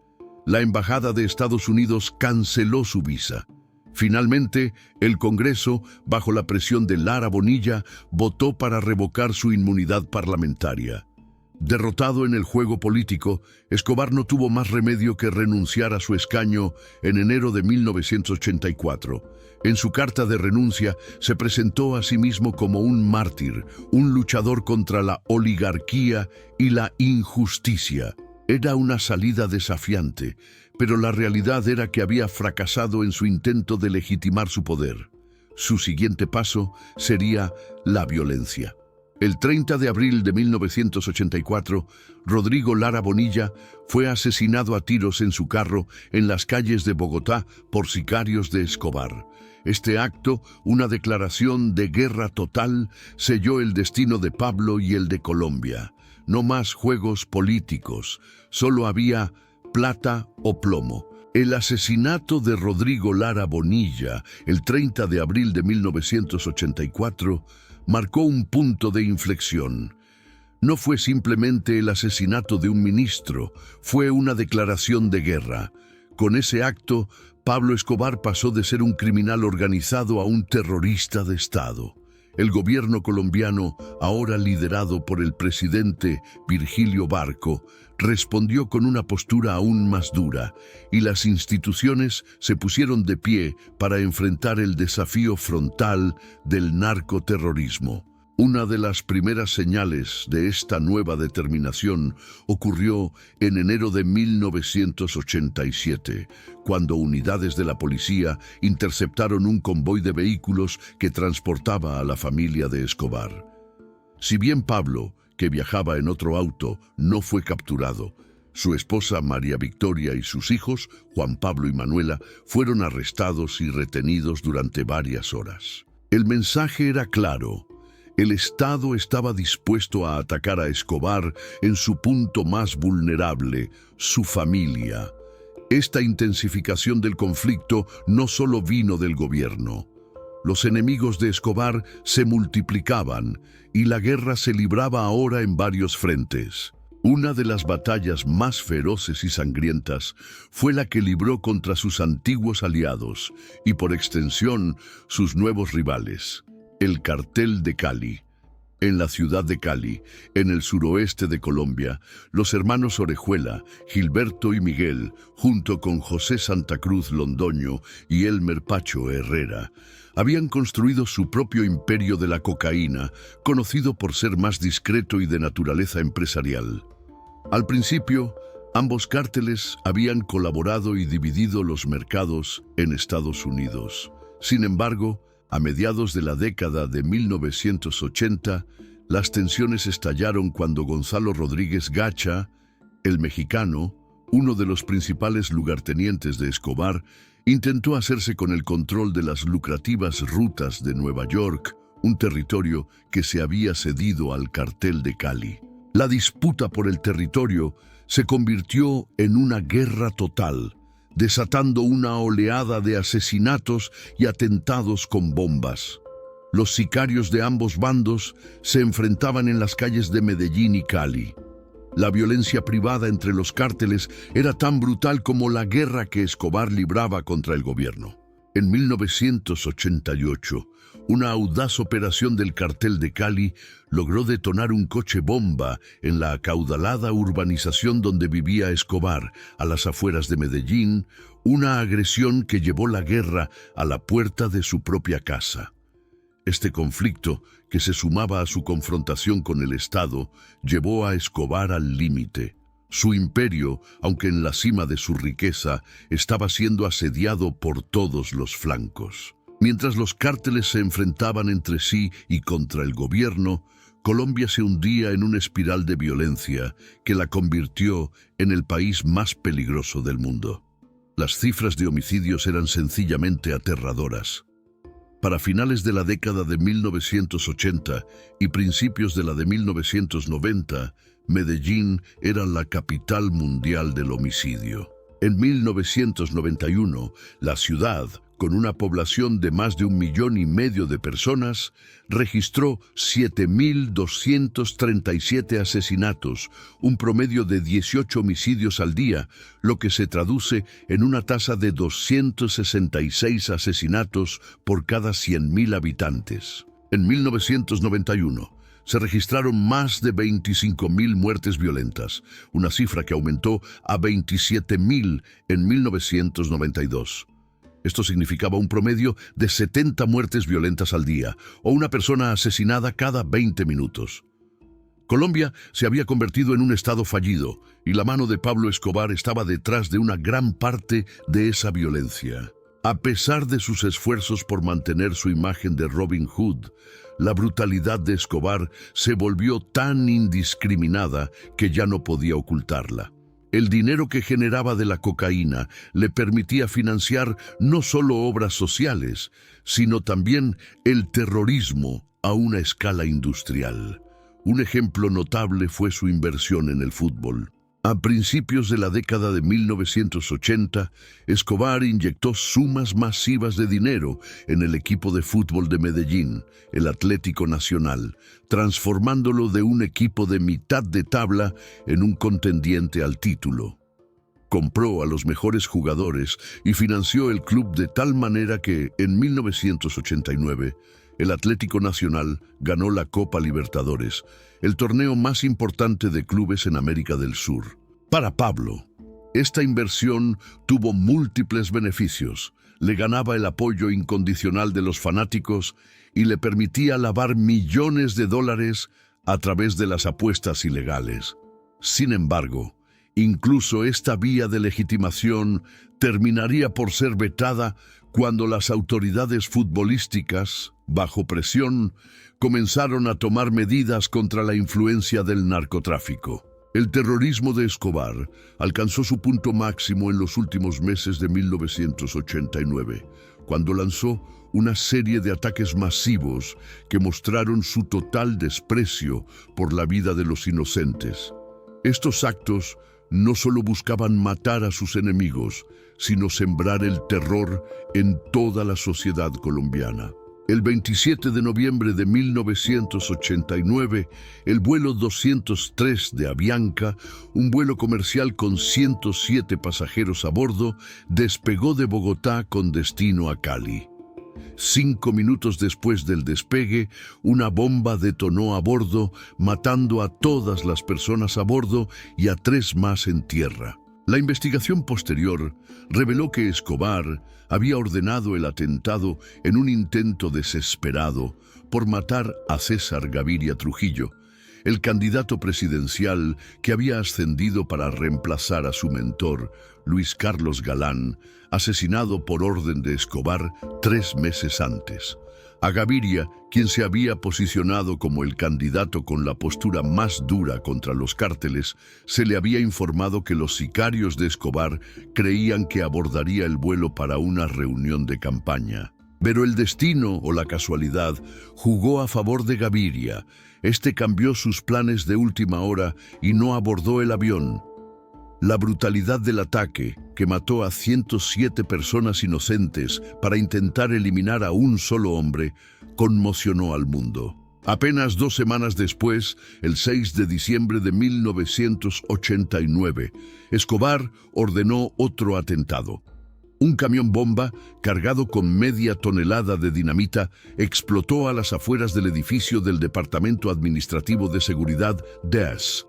La Embajada de Estados Unidos canceló su visa. Finalmente, el Congreso, bajo la presión de Lara Bonilla, votó para revocar su inmunidad parlamentaria. Derrotado en el juego político, Escobar no tuvo más remedio que renunciar a su escaño en enero de 1984. En su carta de renuncia se presentó a sí mismo como un mártir, un luchador contra la oligarquía y la injusticia. Era una salida desafiante, pero la realidad era que había fracasado en su intento de legitimar su poder. Su siguiente paso sería la violencia. El 30 de abril de 1984, Rodrigo Lara Bonilla fue asesinado a tiros en su carro en las calles de Bogotá por sicarios de Escobar. Este acto, una declaración de guerra total, selló el destino de Pablo y el de Colombia. No más juegos políticos, solo había plata o plomo. El asesinato de Rodrigo Lara Bonilla, el 30 de abril de 1984, marcó un punto de inflexión. No fue simplemente el asesinato de un ministro, fue una declaración de guerra. Con ese acto, Pablo Escobar pasó de ser un criminal organizado a un terrorista de Estado. El gobierno colombiano, ahora liderado por el presidente Virgilio Barco, respondió con una postura aún más dura, y las instituciones se pusieron de pie para enfrentar el desafío frontal del narcoterrorismo. Una de las primeras señales de esta nueva determinación ocurrió en enero de 1987, cuando unidades de la policía interceptaron un convoy de vehículos que transportaba a la familia de Escobar. Si bien Pablo, que viajaba en otro auto, no fue capturado, su esposa María Victoria y sus hijos, Juan Pablo y Manuela, fueron arrestados y retenidos durante varias horas. El mensaje era claro. El Estado estaba dispuesto a atacar a Escobar en su punto más vulnerable, su familia. Esta intensificación del conflicto no solo vino del gobierno. Los enemigos de Escobar se multiplicaban y la guerra se libraba ahora en varios frentes. Una de las batallas más feroces y sangrientas fue la que libró contra sus antiguos aliados y, por extensión, sus nuevos rivales. El Cartel de Cali. En la ciudad de Cali, en el suroeste de Colombia, los hermanos Orejuela, Gilberto y Miguel, junto con José Santa Cruz Londoño y Elmer Pacho Herrera, habían construido su propio imperio de la cocaína, conocido por ser más discreto y de naturaleza empresarial. Al principio, ambos cárteles habían colaborado y dividido los mercados en Estados Unidos. Sin embargo, a mediados de la década de 1980, las tensiones estallaron cuando Gonzalo Rodríguez Gacha, el mexicano, uno de los principales lugartenientes de Escobar, intentó hacerse con el control de las lucrativas rutas de Nueva York, un territorio que se había cedido al Cartel de Cali. La disputa por el territorio se convirtió en una guerra total, desatando una oleada de asesinatos y atentados con bombas. Los sicarios de ambos bandos se enfrentaban en las calles de Medellín y Cali. La violencia privada entre los cárteles era tan brutal como la guerra que Escobar libraba contra el gobierno. En 1988, una audaz operación del Cartel de Cali logró detonar un coche bomba en la acaudalada urbanización donde vivía Escobar, a las afueras de Medellín, una agresión que llevó la guerra a la puerta de su propia casa. Este conflicto, que se sumaba a su confrontación con el Estado, llevó a Escobar al límite. Su imperio, aunque en la cima de su riqueza, estaba siendo asediado por todos los flancos. Mientras los cárteles se enfrentaban entre sí y contra el gobierno, Colombia se hundía en una espiral de violencia que la convirtió en el país más peligroso del mundo. Las cifras de homicidios eran sencillamente aterradoras. Para finales de la década de 1980 y principios de la de 1990, Medellín era la capital mundial del homicidio. En 1991, la ciudad, con una población de más de 1,5 millones de personas, registró 7.237 asesinatos, un promedio de 18 homicidios al día, lo que se traduce en una tasa de 266 asesinatos por cada 100.000 habitantes. En 1991, se registraron más de 25.000 muertes violentas, una cifra que aumentó a 27.000 en 1992. Esto significaba un promedio de 70 muertes violentas al día, o una persona asesinada cada 20 minutos. Colombia se había convertido en un estado fallido, y la mano de Pablo Escobar estaba detrás de una gran parte de esa violencia. A pesar de sus esfuerzos por mantener su imagen de Robin Hood, la brutalidad de Escobar se volvió tan indiscriminada que ya no podía ocultarla. El dinero que generaba de la cocaína le permitía financiar no solo obras sociales, sino también el terrorismo a una escala industrial. Un ejemplo notable fue su inversión en el fútbol. A principios de la década de 1980, Escobar inyectó sumas masivas de dinero en el equipo de fútbol de Medellín, el Atlético Nacional, transformándolo de un equipo de mitad de tabla en un contendiente al título. Compró a los mejores jugadores y financió el club de tal manera que, en 1989, el Atlético Nacional ganó la Copa Libertadores, el torneo más importante de clubes en América del Sur. Para Pablo, esta inversión tuvo múltiples beneficios. Le ganaba el apoyo incondicional de los fanáticos y le permitía lavar millones de dólares a través de las apuestas ilegales. Sin embargo, incluso esta vía de legitimación terminaría por ser vetada cuando las autoridades futbolísticas, bajo presión, comenzaron a tomar medidas contra la influencia del narcotráfico. El terrorismo de Escobar alcanzó su punto máximo en los últimos meses de 1989, cuando lanzó una serie de ataques masivos que mostraron su total desprecio por la vida de los inocentes. Estos actos no solo buscaban matar a sus enemigos, sino sembrar el terror en toda la sociedad colombiana. El 27 de noviembre de 1989, el vuelo 203 de Avianca, un vuelo comercial con 107 pasajeros a bordo, despegó de Bogotá con destino a Cali. 5 minutos después del despegue, una bomba detonó a bordo, matando a todas las personas a bordo y a 3 más en tierra. La investigación posterior reveló que Escobar había ordenado el atentado en un intento desesperado por matar a César Gaviria Trujillo, el candidato presidencial que había ascendido para reemplazar a su mentor, Luis Carlos Galán, asesinado por orden de Escobar 3 meses antes. A Gaviria, quien se había posicionado como el candidato con la postura más dura contra los cárteles, se le había informado que los sicarios de Escobar creían que abordaría el vuelo para una reunión de campaña. Pero el destino o la casualidad jugó a favor de Gaviria. Este cambió sus planes de última hora y no abordó el avión. La brutalidad del ataque, que mató a 107 personas inocentes para intentar eliminar a un solo hombre, conmocionó al mundo. Apenas 2 semanas después, el 6 de diciembre de 1989, Escobar ordenó otro atentado. Un camión bomba, cargado con media tonelada de dinamita, explotó a las afueras del edificio del Departamento Administrativo de Seguridad, DES,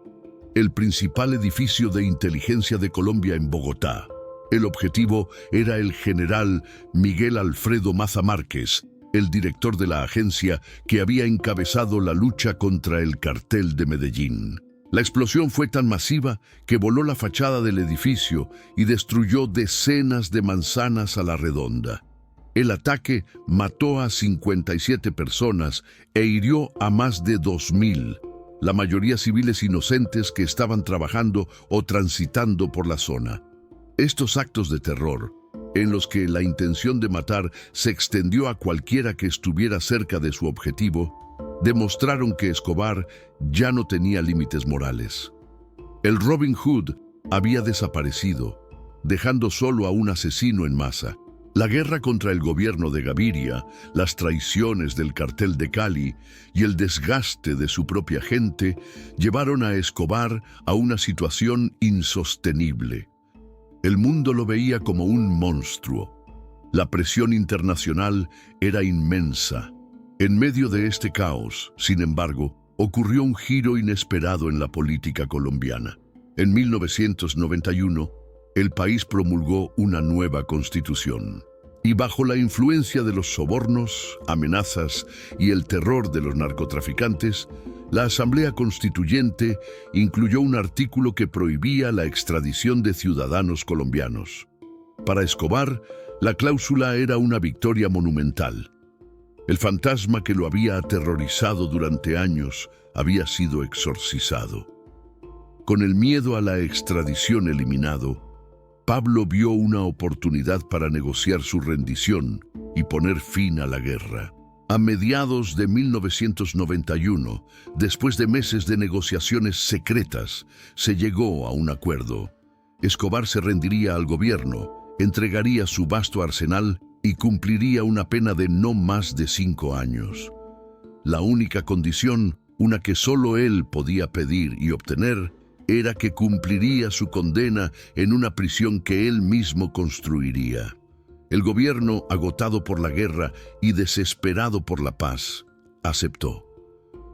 el principal edificio de inteligencia de Colombia en Bogotá. El objetivo era el general Miguel Alfredo Maza Márquez, el director de la agencia que había encabezado la lucha contra el cartel de Medellín. La explosión fue tan masiva que voló la fachada del edificio y destruyó decenas de manzanas a la redonda. El ataque mató a 57 personas e hirió a más de 2.000. La mayoría civiles inocentes que estaban trabajando o transitando por la zona. Estos actos de terror, en los que la intención de matar se extendió a cualquiera que estuviera cerca de su objetivo, demostraron que Escobar ya no tenía límites morales. El Robin Hood había desaparecido, dejando solo a un asesino en masa. La guerra contra el gobierno de Gaviria, las traiciones del cartel de Cali y el desgaste de su propia gente llevaron a Escobar a una situación insostenible. El mundo lo veía como un monstruo. La presión internacional era inmensa. En medio de este caos, sin embargo, ocurrió un giro inesperado en la política colombiana. En 1991, el país promulgó una nueva constitución. Y bajo la influencia de los sobornos, amenazas y el terror de los narcotraficantes, la Asamblea Constituyente incluyó un artículo que prohibía la extradición de ciudadanos colombianos. Para Escobar, la cláusula era una victoria monumental. El fantasma que lo había aterrorizado durante años había sido exorcizado. Con el miedo a la extradición eliminado, Pablo vio una oportunidad para negociar su rendición y poner fin a la guerra. A mediados de 1991, después de meses de negociaciones secretas, se llegó a un acuerdo. Escobar se rendiría al gobierno, entregaría su vasto arsenal y cumpliría una pena de no más de 5 años. La única condición, una que solo él podía pedir y obtener, era que cumpliría su condena en una prisión que él mismo construiría. El gobierno, agotado por la guerra y desesperado por la paz, aceptó.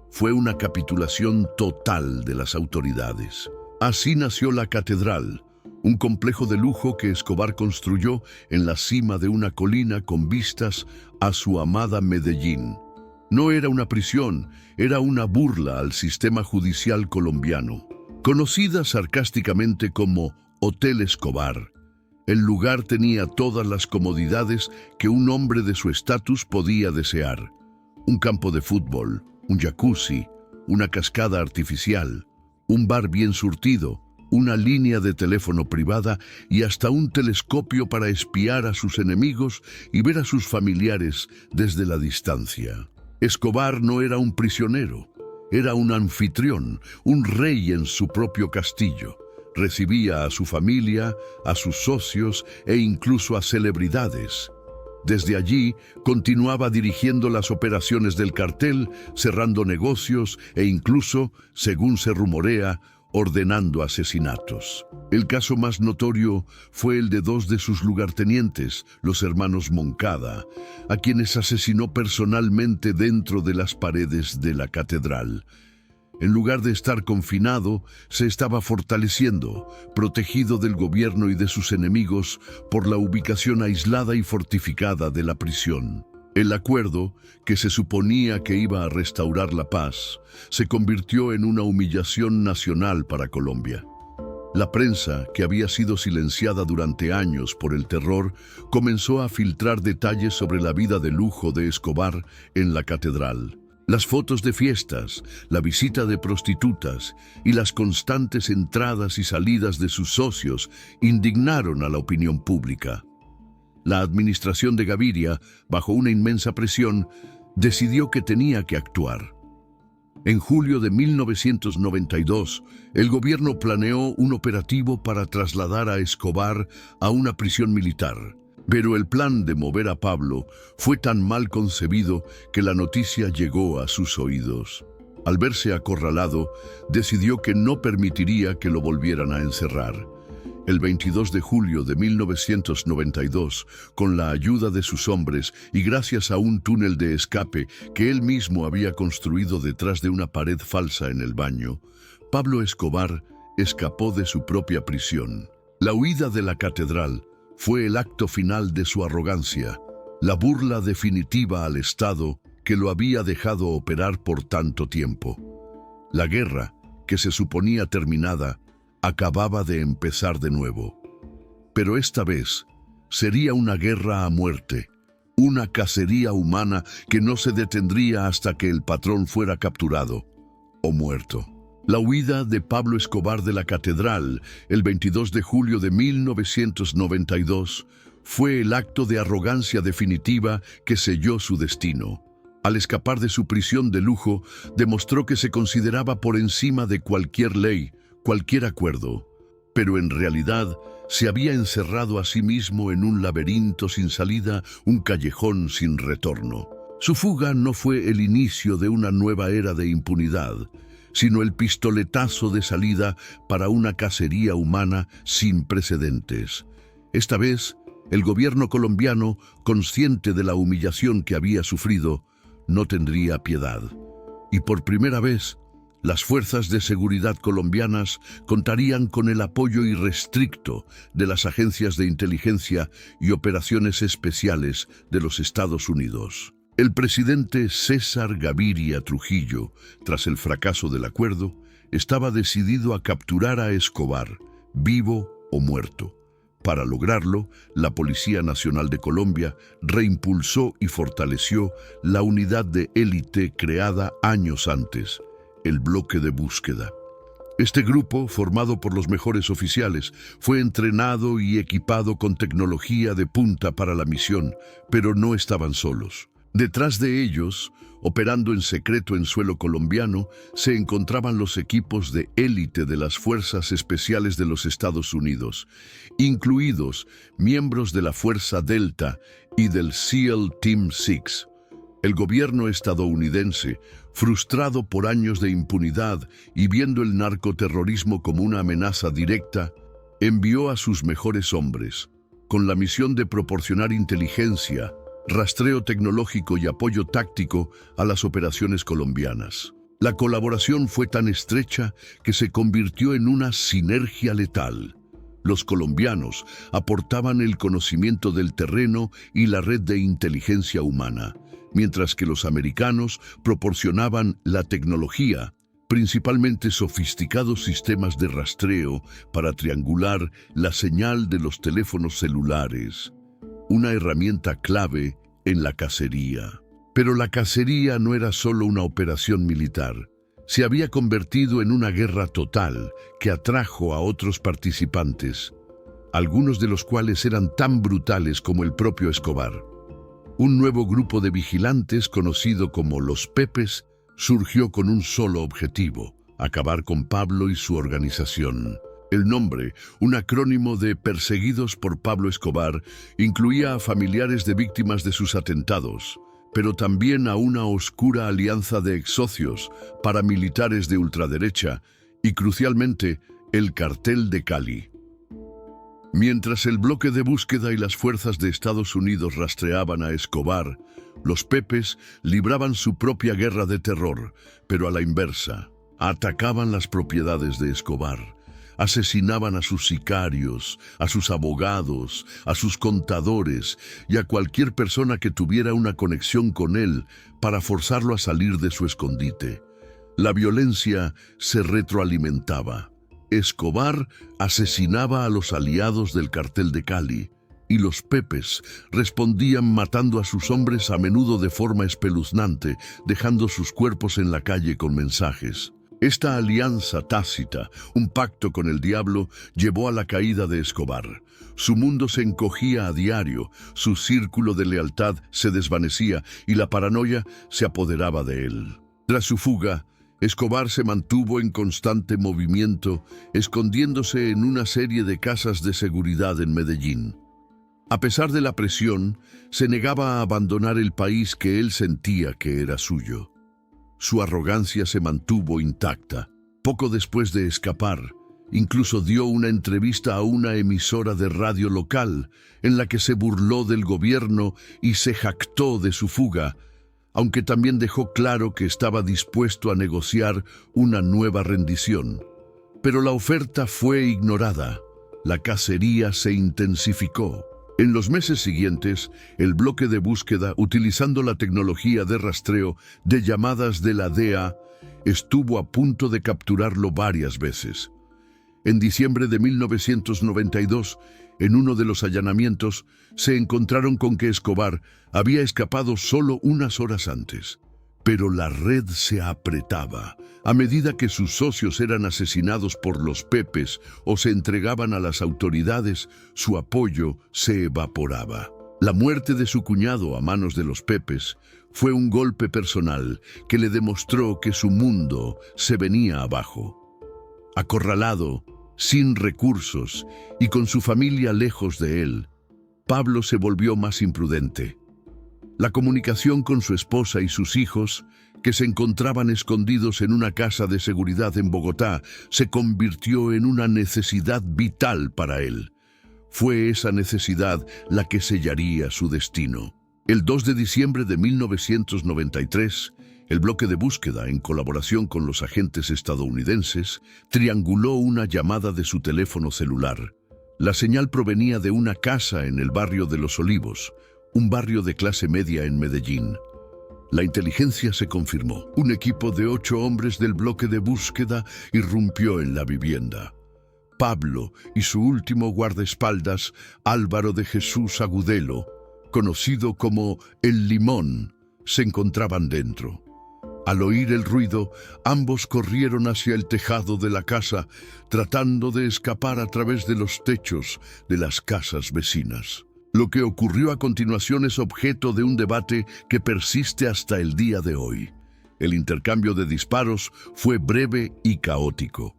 Fue una capitulación total de las autoridades. Así nació la Catedral, un complejo de lujo que Escobar construyó en la cima de una colina con vistas a su amada Medellín. No era una prisión, era una burla al sistema judicial colombiano. Conocida sarcásticamente como Hotel Escobar, el lugar tenía todas las comodidades que un hombre de su estatus podía desear. Un campo de fútbol, un jacuzzi, una cascada artificial, un bar bien surtido, una línea de teléfono privada y hasta un telescopio para espiar a sus enemigos y ver a sus familiares desde la distancia. Escobar no era un prisionero. Era un anfitrión, un rey en su propio castillo. Recibía a su familia, a sus socios e incluso a celebridades. Desde allí, continuaba dirigiendo las operaciones del cartel, cerrando negocios e incluso, según se rumorea, ordenando asesinatos. El caso más notorio fue el de 2 de sus lugartenientes, los hermanos Moncada, a quienes asesinó personalmente dentro de las paredes de la catedral. En lugar de estar confinado, se estaba fortaleciendo, protegido del gobierno y de sus enemigos por la ubicación aislada y fortificada de la prisión. El acuerdo, que se suponía que iba a restaurar la paz, se convirtió en una humillación nacional para Colombia. La prensa, que había sido silenciada durante años por el terror, comenzó a filtrar detalles sobre la vida de lujo de Escobar en la catedral. Las fotos de fiestas, la visita de prostitutas y las constantes entradas y salidas de sus socios indignaron a la opinión pública. La administración de Gaviria, bajo una inmensa presión, decidió que tenía que actuar. En julio de 1992, el gobierno planeó un operativo para trasladar a Escobar a una prisión militar. Pero el plan de mover a Pablo fue tan mal concebido que la noticia llegó a sus oídos. Al verse acorralado, decidió que no permitiría que lo volvieran a encerrar. El 22 de julio de 1992, con la ayuda de sus hombres y gracias a un túnel de escape que él mismo había construido detrás de una pared falsa en el baño, Pablo Escobar escapó de su propia prisión. La huida de la catedral fue el acto final de su arrogancia, la burla definitiva al Estado que lo había dejado operar por tanto tiempo. La guerra, que se suponía terminada, acababa de empezar de nuevo. Pero esta vez sería una guerra a muerte, una cacería humana que no se detendría hasta que el patrón fuera capturado o muerto. La huida de Pablo Escobar de la catedral, el 22 de julio de 1992, fue el acto de arrogancia definitiva que selló su destino. Al escapar de su prisión de lujo, demostró que se consideraba por encima de cualquier ley, cualquier acuerdo, pero en realidad se había encerrado a sí mismo en un laberinto sin salida, un callejón sin retorno. Su fuga no fue el inicio de una nueva era de impunidad, sino el pistoletazo de salida para una cacería humana sin precedentes. Esta vez, el gobierno colombiano, consciente de la humillación que había sufrido, no tendría piedad. Y por primera vez, las fuerzas de seguridad colombianas contarían con el apoyo irrestricto de las agencias de inteligencia y operaciones especiales de los Estados Unidos. El presidente César Gaviria Trujillo, tras el fracaso del acuerdo, estaba decidido a capturar a Escobar, vivo o muerto. Para lograrlo, la Policía Nacional de Colombia reimpulsó y fortaleció la unidad de élite creada años antes, el Bloque de Búsqueda. Este grupo, formado por los mejores oficiales, fue entrenado y equipado con tecnología de punta para la misión, pero no estaban solos. Detrás de ellos, operando en secreto en suelo colombiano, se encontraban los equipos de élite de las Fuerzas Especiales de los Estados Unidos, incluidos miembros de la Fuerza Delta y del SEAL Team 6. El gobierno estadounidense, frustrado por años de impunidad y viendo el narcoterrorismo como una amenaza directa, envió a sus mejores hombres, con la misión de proporcionar inteligencia, rastreo tecnológico y apoyo táctico a las operaciones colombianas. La colaboración fue tan estrecha que se convirtió en una sinergia letal. Los colombianos aportaban el conocimiento del terreno y la red de inteligencia humana, mientras que los americanos proporcionaban la tecnología, principalmente sofisticados sistemas de rastreo para triangular la señal de los teléfonos celulares, una herramienta clave en la cacería. Pero la cacería no era solo una operación militar. Se había convertido en una guerra total que atrajo a otros participantes, algunos de los cuales eran tan brutales como el propio Escobar. Un nuevo grupo de vigilantes, conocido como los Pepes, surgió con un solo objetivo: acabar con Pablo y su organización. El nombre, un acrónimo de Perseguidos por Pablo Escobar, incluía a familiares de víctimas de sus atentados, pero también a una oscura alianza de exsocios, paramilitares de ultraderecha y, crucialmente, el Cartel de Cali. Mientras el bloque de búsqueda y las fuerzas de Estados Unidos rastreaban a Escobar, los Pepes libraban su propia guerra de terror, pero a la inversa. Atacaban las propiedades de Escobar. Asesinaban a sus sicarios, a sus abogados, a sus contadores y a cualquier persona que tuviera una conexión con él para forzarlo a salir de su escondite. La violencia se retroalimentaba. Escobar asesinaba a los aliados del Cartel de Cali y los Pepes respondían matando a sus hombres a menudo de forma espeluznante, dejando sus cuerpos en la calle con mensajes. Esta alianza tácita, un pacto con el diablo, llevó a la caída de Escobar. Su mundo se encogía a diario, su círculo de lealtad se desvanecía y la paranoia se apoderaba de él. Tras su fuga, Escobar se mantuvo en constante movimiento, escondiéndose en una serie de casas de seguridad en Medellín. A pesar de la presión, se negaba a abandonar el país que él sentía que era suyo. Su arrogancia se mantuvo intacta. Poco después de escapar, incluso dio una entrevista a una emisora de radio local en la que se burló del gobierno y se jactó de su fuga, aunque también dejó claro que estaba dispuesto a negociar una nueva rendición. Pero la oferta fue ignorada. La cacería se intensificó. En los meses siguientes, el bloque de búsqueda, utilizando la tecnología de rastreo de llamadas de la DEA, estuvo a punto de capturarlo varias veces. En diciembre de 1992, en uno de los allanamientos, se encontraron con que Escobar había escapado solo unas horas antes. Pero la red se apretaba. A medida que sus socios eran asesinados por los Pepes o se entregaban a las autoridades, su apoyo se evaporaba. La muerte de su cuñado a manos de los Pepes fue un golpe personal que le demostró que su mundo se venía abajo. Acorralado, sin recursos y con su familia lejos de él, Pablo se volvió más imprudente. La comunicación con su esposa y sus hijos, que se encontraban escondidos en una casa de seguridad en Bogotá, se convirtió en una necesidad vital para él. Fue esa necesidad la que sellaría su destino. El 2 de diciembre de 1993, El bloque de búsqueda, en colaboración con los agentes estadounidenses, trianguló una llamada de su teléfono celular. La señal provenía de una casa en el barrio de Los Olivos, un barrio de clase media en Medellín. La inteligencia se confirmó. Un equipo de 8 hombres del bloque de búsqueda irrumpió en la vivienda. Pablo y su último guardaespaldas, Álvaro de Jesús Agudelo, conocido como El Limón, se encontraban dentro. Al oír el ruido, ambos corrieron hacia el tejado de la casa, tratando de escapar a través de los techos de las casas vecinas. Lo que ocurrió a continuación es objeto de un debate que persiste hasta el día de hoy. El intercambio de disparos fue breve y caótico.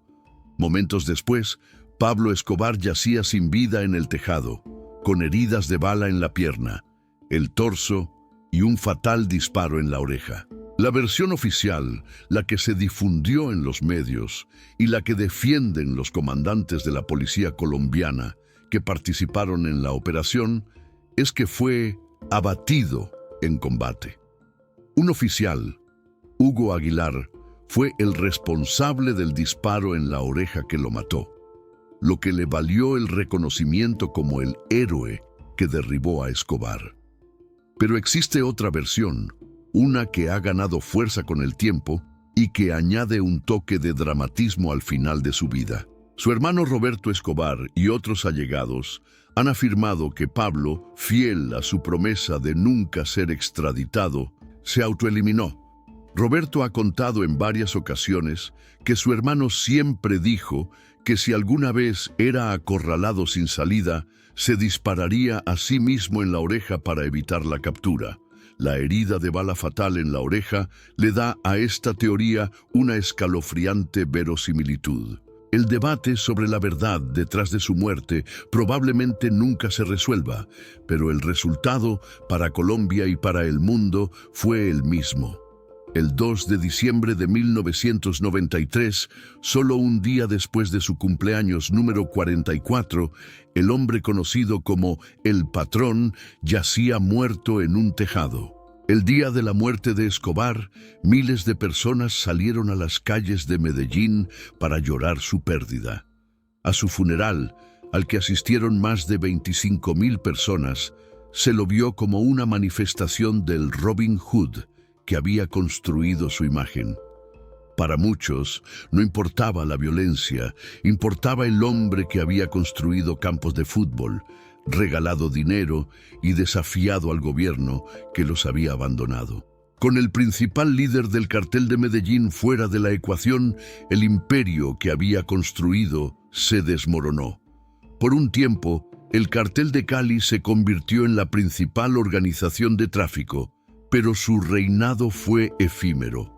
Momentos después, Pablo Escobar yacía sin vida en el tejado, con heridas de bala en la pierna, el torso y un fatal disparo en la oreja. La versión oficial, la que se difundió en los medios y la que defienden los comandantes de la policía colombiana que participaron en la operación, es que fue abatido en combate. Un oficial, Hugo Aguilar, fue el responsable del disparo en la oreja que lo mató, lo que le valió el reconocimiento como el héroe que derribó a Escobar. Pero existe otra versión, una que ha ganado fuerza con el tiempo y que añade un toque de dramatismo al final de su vida. Su hermano Roberto Escobar y otros allegados han afirmado que Pablo, fiel a su promesa de nunca ser extraditado, se autoeliminó. Roberto ha contado en varias ocasiones que su hermano siempre dijo que si alguna vez era acorralado sin salida, se dispararía a sí mismo en la oreja para evitar la captura. La herida de bala fatal en la oreja le da a esta teoría una escalofriante verosimilitud. El debate sobre la verdad detrás de su muerte probablemente nunca se resuelva, pero el resultado para Colombia y para el mundo fue el mismo. El 2 de diciembre de 1993, solo un día después de su cumpleaños número 44, el hombre conocido como El Patrón yacía muerto en un tejado. El día de la muerte de Escobar, miles de personas salieron a las calles de Medellín para llorar su pérdida. A su funeral, al que asistieron más de 25.000 personas, se lo vio como una manifestación del Robin Hood que había construido su imagen. Para muchos, no importaba la violencia, importaba el hombre que había construido campos de fútbol, regalado dinero y desafiado al gobierno que los había abandonado. Con el principal líder del cartel de Medellín fuera de la ecuación, el imperio que había construido se desmoronó. Por un tiempo, el cartel de Cali se convirtió en la principal organización de tráfico, pero su reinado fue efímero.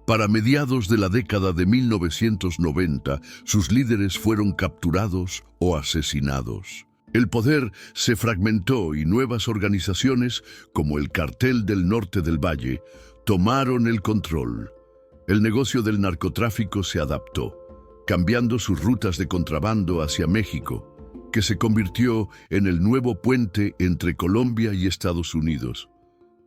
Para mediados de la década de 1990, sus líderes fueron capturados o asesinados. El poder se fragmentó y nuevas organizaciones, como el Cartel del Norte del Valle, tomaron el control. El negocio del narcotráfico se adaptó, cambiando sus rutas de contrabando hacia México, que se convirtió en el nuevo puente entre Colombia y Estados Unidos,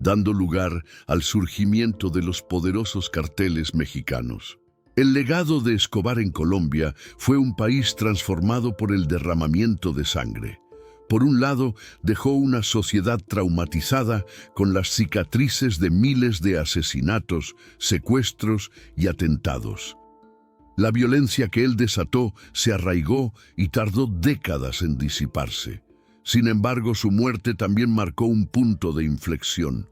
dando lugar al surgimiento de los poderosos carteles mexicanos. El legado de Escobar en Colombia fue un país transformado por el derramamiento de sangre. Por un lado, dejó una sociedad traumatizada con las cicatrices de miles de asesinatos, secuestros y atentados. La violencia que él desató se arraigó y tardó décadas en disiparse. Sin embargo, su muerte también marcó un punto de inflexión.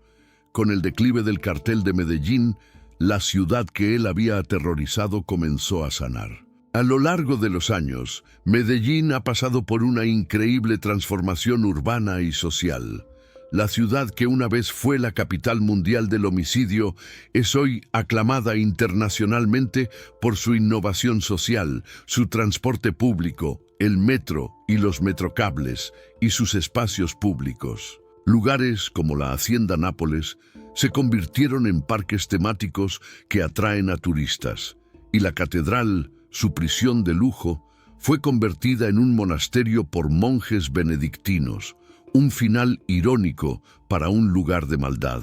Con el declive del cartel de Medellín, la ciudad que él había aterrorizado comenzó a sanar. A lo largo de los años, Medellín ha pasado por una increíble transformación urbana y social. La ciudad que una vez fue la capital mundial del homicidio es hoy aclamada internacionalmente por su innovación social, su transporte público, el metro y los metrocables y sus espacios públicos. Lugares como la Hacienda Nápoles se convirtieron en parques temáticos que atraen a turistas, y la catedral, su prisión de lujo, fue convertida en un monasterio por monjes benedictinos, un final irónico para un lugar de maldad.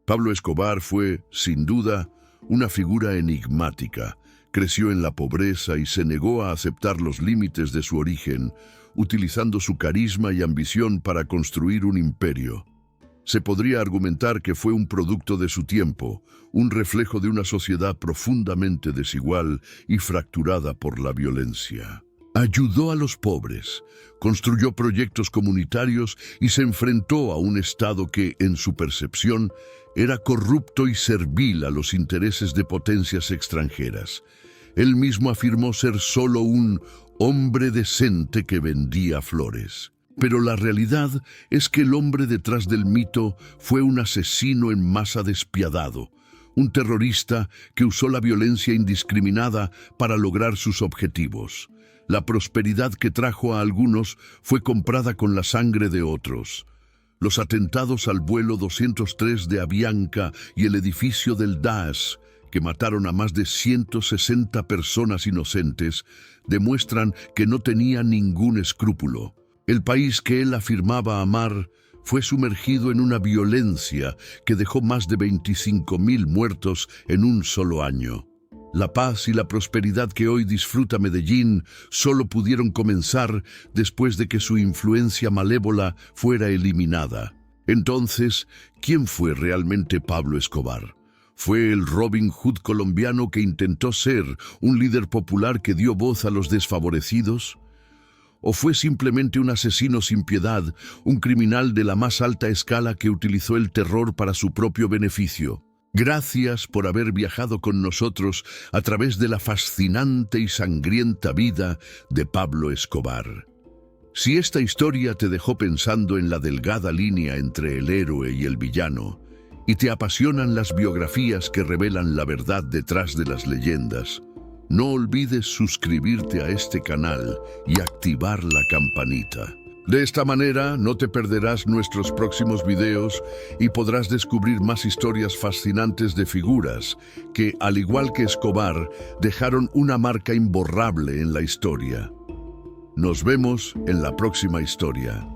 Pablo Escobar fue, sin duda, una figura enigmática. Creció en la pobreza y se negó a aceptar los límites de su origen, utilizando su carisma y ambición para construir un imperio. Se podría argumentar que fue un producto de su tiempo, un reflejo de una sociedad profundamente desigual y fracturada por la violencia. Ayudó a los pobres, construyó proyectos comunitarios y se enfrentó a un Estado que, en su percepción, era corrupto y servil a los intereses de potencias extranjeras. Él mismo afirmó ser solo un hombre decente que vendía flores. Pero la realidad es que el hombre detrás del mito fue un asesino en masa despiadado, un terrorista que usó la violencia indiscriminada para lograr sus objetivos. La prosperidad que trajo a algunos fue comprada con la sangre de otros. Los atentados al vuelo 203 de Avianca y el edificio del Daesh, que mataron a más de 160 personas inocentes, demuestran que no tenía ningún escrúpulo. El país que él afirmaba amar fue sumergido en una violencia que dejó más de 25.000 muertos en un solo año. La paz y la prosperidad que hoy disfruta Medellín solo pudieron comenzar después de que su influencia malévola fuera eliminada. Entonces, ¿quién fue realmente Pablo Escobar? ¿Fue el Robin Hood colombiano que intentó ser un líder popular que dio voz a los desfavorecidos? ¿O fue simplemente un asesino sin piedad, un criminal de la más alta escala que utilizó el terror para su propio beneficio? Gracias por haber viajado con nosotros a través de la fascinante y sangrienta vida de Pablo Escobar. Si esta historia te dejó pensando en la delgada línea entre el héroe y el villano, y te apasionan las biografías que revelan la verdad detrás de las leyendas, no olvides suscribirte a este canal y activar la campanita. De esta manera no te perderás nuestros próximos videos y podrás descubrir más historias fascinantes de figuras que, al igual que Escobar, dejaron una marca imborrable en la historia. Nos vemos en la próxima historia.